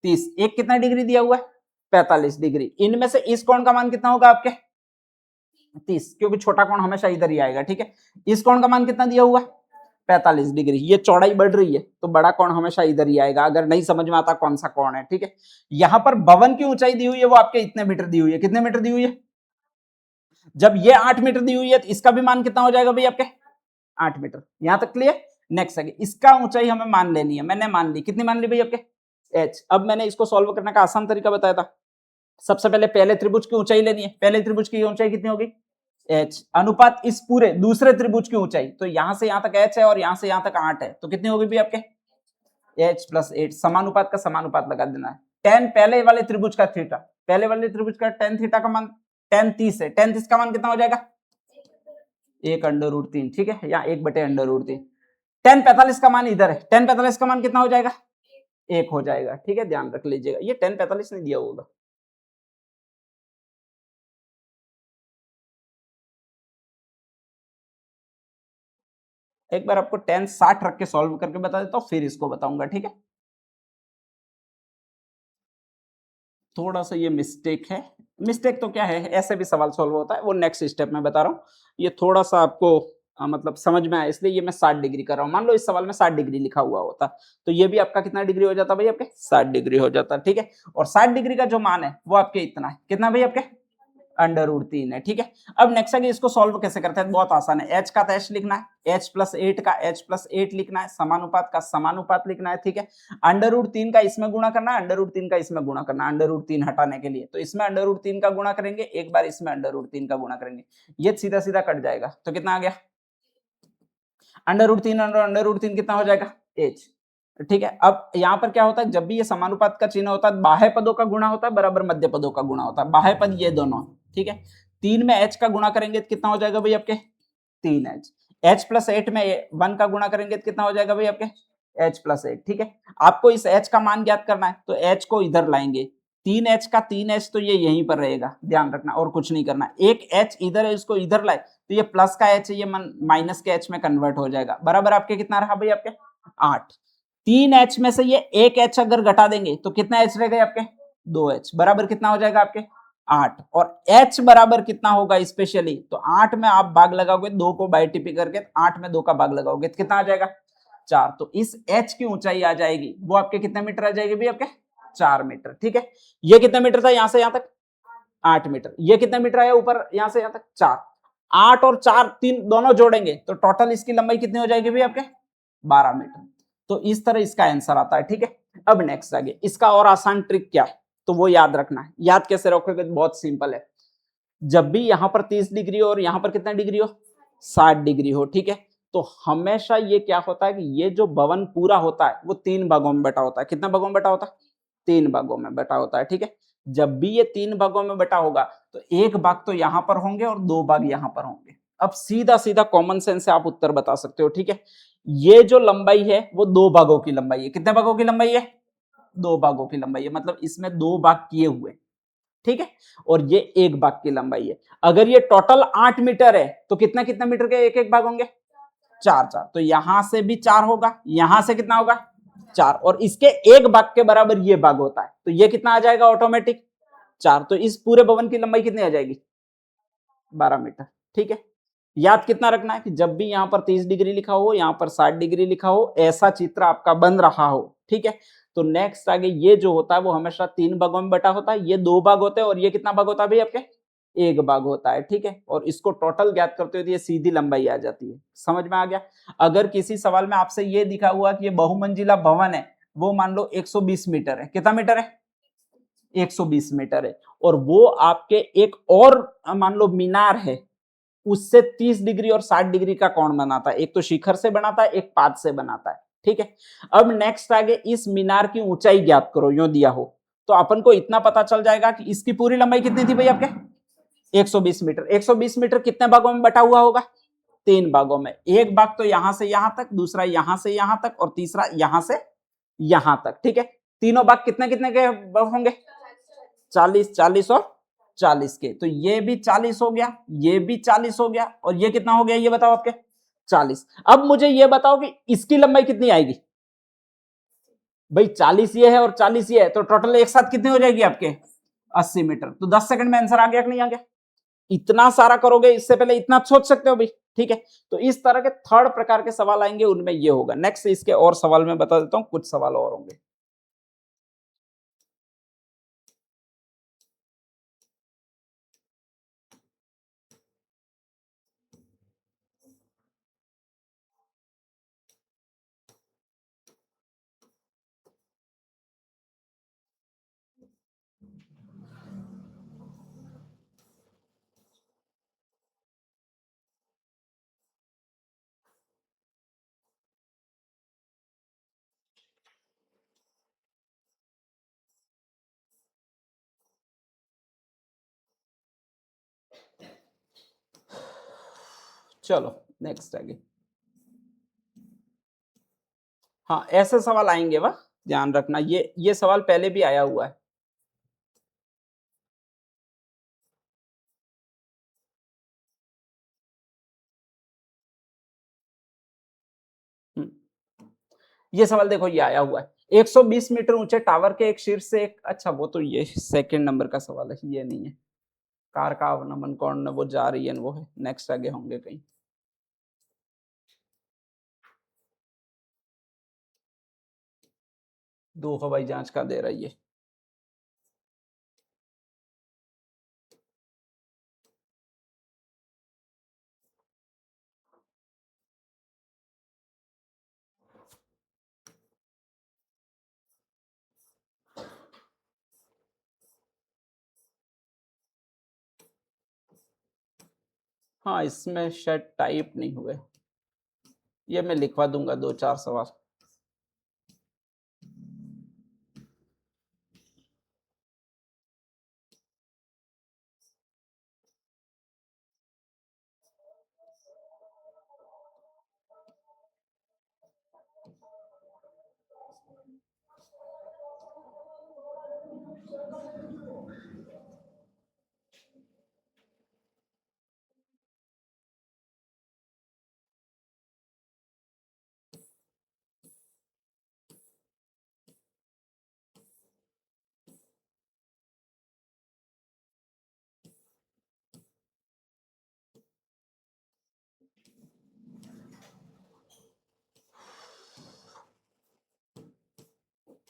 30। एक कितना डिग्री दिया हुआ है? 45 डिग्री। इनमें से इस कोण का मान कितना होगा आपके? 30, क्योंकि छोटा कोण हमेशा इधर ही आएगा, ठीक है। इस कोण का मान कितना दिया हुआ है? 45 डिग्री। ये चौड़ाई बढ़ रही है तो बड़ा कोण हमेशा इधर ही आएगा, अगर नहीं समझ में आता कौन सा कोण है, ठीक है। यहां पर भवन की ऊंचाई दी हुई है वो आपके इतने मीटर दी हुई है। कितने मीटर दी हुई है? जब ये 8 मीटर दी हुई है तो इसका भी मान कितना हो जाएगा भाई आपके? 8 मीटर। यहां तक क्लियर। नेक्स्ट आगे इसका ऊंचाई हमें मान लेनी है। मैंने मान ली, कितनी मान ली भाई आपके? h। अब मैंने इसको सॉल्व करने का आसान तरीका बताया था। सबसे पहले पहले त्रिभुज की ऊंचाई लेनी है। पहले त्रिभुज की ऊंचाई कितनी होगी? h अनुपात इस पूरे दूसरे त्रिभुज की ऊंचाई, तो यहां से यहां तक h है और यहां से यहां तक 8 है, तो कितनी होगी भी आपके? h plus 8। समानुपात का समानुपात लगा देना है। tan पहले वाले त्रिभुज का थीटा, पहले वाले त्रिभुज का tan थीटा का मान tan 30 है। tan 30 का मान कितना हो जाएगा? 1/√3, ठीक है, या 1/√3। tan 45 का मान इधर है, tan 45 का मान कितना हो जाएगा? 1 हो जाएगा, ठीक है। ध्यान रख लीजिएगा, ये tan 45 नहीं दिया होगा। एक बार आपको tan 60 रख के सॉल्व करके बता देता हूँ, फिर इसको बताऊंगा, ठीक है। थोड़ा सा ये मिस्टेक है, मिस्टेक तो क्या है, ऐसे भी सवाल सॉल्व होता है, वो नेक्स्ट स्टेप में बता रहा हूँ। ये थोड़ा सा आपको मतलब समझ में आया, इसलिए ये मैं 60 डिग्री कर रहा हूँ। मान लो इस सवाल में 60 डिग्री लिखा हुआ होता, तो ये भी आपका कितना डिग्री हो जाता भाई, आपके 60 डिग्री हो जाता, ठीक है। और 60 डिग्री का जो मान है वो आपके इतना है, कितना भाई, आपके √3 है, ठीक है। अब नेक्स्ट आगे इसको सॉल्व कैसे करते हैं, बहुत आसान है। h का तो h लिखना है, h+8 का h+8 लिखना है, समानुपात का समानुपात लिखना है, ठीक है। √3 का इसमें गुणा करना है, √3 का इसमें गुणा करना है, √3 हटाने के लिए, तो इसमें √3 का गुणा करेंगे, एक बार इसमें √3 का गुणा करेंगे, ये सीधा सीधा कट जाएगा, तो कितना आ गया, √3 और √3 कितना हो जाएगा, h, ठीक है। अब यहाँ पर क्या होता है, जब भी ये समानुपात का चिन्ह होता है, बाह्य पदों का गुणा होता है बराबर मध्य पदों का गुणा होता है, बाह्य पद ये दोनों, ठीक है। 3 में h का गुणा करेंगे तो कितना हो जाएगा भाई, आपके 3h, h+8 में 1 का गुणा करेंगे तो कितना हो जाएगा भाई, आपके h+8, ठीक है। आपको इस h का मान ज्ञात करना है, तो h को इधर लाएंगे, 3h का 3h तो ये यहीं पर रहेगा, ध्यान रखना, और कुछ नहीं करना। एक h इधर है, इसको इधर लाए तो ये प्लस का h है, ये माइनस के h में कन्वर्ट हो जाएगा, बराबर आपके कितना रहा भाई, आपके 8। 3h में से ये एक h अगर घटा देंगे तो कितना h रह गए आपके, 2h, बराबर कितना हो जाएगा आपके 8। और h बराबर कितना होगा स्पेशली, तो 8 में आप भाग लगाओगे, 2 को बाई टिपी करके 8 में 2 का भाग लगाओगे तो कितना आ जाएगा 4। तो इस h की ऊंचाई आ जाएगी वो आपके कितने मीटर आ जाएगी भाई, आपके 4 मीटर, ठीक है। ये कितने मीटर था यहां से यहां तक, 8 मीटर। ये कितने मीटर आया ऊपर यहां से यहां तक, 4। 8 और 4 3 दोनों जोड़ेंगे तो टोटल इसकी लंबाई कितनी हो जाएगी भाई, आपके 12 मीटर। तो इस तरह इसका आंसर आता है, ठीक है। अब नेक्स्ट आगे इसका और आसान ट्रिक क्या है, तो वो याद रखना है। याद कैसे रखोगे, बहुत सिंपल है। जब भी यहां पर 30 डिग्री हो और यहां पर कितना डिग्री हो, 60 डिग्री हो, ठीक है, तो हमेशा ये क्या होता है कि ये जो भवन पूरा होता है वो 3 भागों में बटा होता है। कितना भागों में बटा होता है, 3 भागों में बटा होता है, ठीक है। जब भी ये 3 भागों में बटा होगा तो एक भाग तो यहां पर होंगे और 2 भाग यहां पर होंगे। अब सीधा सीधा कॉमन सेंस से आप उत्तर बता सकते हो, ठीक है। ये जो लंबाई है वो 2 भागों की लंबाई है। कितने भागों की लंबाई है, 2 भागों की लंबाई है, मतलब इसमें 2 भाग किए हुए, ठीक है। और ये एक भाग की लंबाई है। अगर ये टोटल 8 मीटर है तो कितना कितना मीटर के एक एक भाग होंगे, 4 4। तो यहां से भी 4 होगा, यहां से कितना होगा 4, और इसके एक भाग के बराबर ये भाग होता है, तो ये कितना आ जाएगा ऑटोमेटिक 4। तो इस पूरे भवन की लंबाई कितनी आ जाएगी, 12 मीटर, ठीक है। याद कितना रखना है कि जब भी यहां पर 30 डिग्री लिखा हो, यहां पर 60 डिग्री लिखा हो, ऐसा चित्र आपका बन रहा हो, ठीक है। तो नेक्स्ट आगे ये जो होता है वो हमेशा 3 भागों में बटा होता है, ये 2 भाग होते हैं, और ये कितना भाग होता है भाई, आपके एक भाग होता है, ठीक है। और इसको टोटल ज्ञात करते हुए ये सीधी लंबाई आ जाती है। समझ में आ गया। अगर किसी सवाल में आपसे ये दिखा हुआ कि ये बहुमंजिला भवन है, वो मान लो 120 मीटर है, कितना मीटर है, 120 मीटर है, और वो आपके एक और मान लो मीनार है, उससे 30 डिग्री और 60 डिग्री का कोण बनाता है। एक तो शिखर से बनाता है, एक पाद से बनाता है, ठीक है। अब नेक्स्ट आगे इस मीनार की ऊंचाई ज्ञात करो, यो दिया हो तो अपन को इतना पता चल जाएगा कि इसकी पूरी लंबाई कितनी थी भाई, आपके 120 मीटर। 120 मीटर कितने भागों में बटा हुआ होगा, 3 भागों में। एक भाग तो यहां से यहां तक, दूसरा यहां से यहां तक, और तीसरा यहां से यहां तक, ठीक है। तीनों भाग कितने कितने के होंगे, 40 40 और 40 के। तो ये भी 40 हो गया, ये भी 40 हो गया, और ये कितना हो गया ये बताओ आपके 40। अब मुझे ये बताओ कि इसकी लंबाई कितनी आएगी भाई, 40 ये है और 40 ये है, तो टोटल एक साथ कितनी हो जाएगी आपके 80 मीटर। तो 10 सेकंड में आंसर आ गया कि नहीं आ गया। इतना सारा करोगे, इससे पहले इतना सोच सकते हो भाई, ठीक है। तो इस तरह के थर्ड प्रकार के सवाल आएंगे, उनमें ये होगा। नेक्स्ट इसके और सवाल में बता देता हूं, कुछ सवाल और होंगे। चलो नेक्स्ट आगे। हाँ ऐसे सवाल आएंगे, वह ध्यान रखना, ये सवाल पहले भी आया हुआ है। ये सवाल देखो, ये आया हुआ है 120 मीटर ऊंचे टावर के एक शीर्ष से एक, अच्छा वो तो ये सेकंड नंबर का सवाल है, ये नहीं है। कार का अवनमन कौन, वो जा रही है, वो है नेक्स्ट, आगे होंगे कहीं। दो हवाई जांच का दे रही है। हाँ इसमें शायद टाइप नहीं हुए, ये मैं लिखवा दूंगा 2-4 सवाल।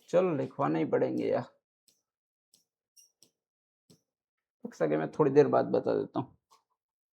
चलो लिखवाने ही पड़ेंगे यार, एक सेकंड में थोड़ी देर बाद बता देता हूँ।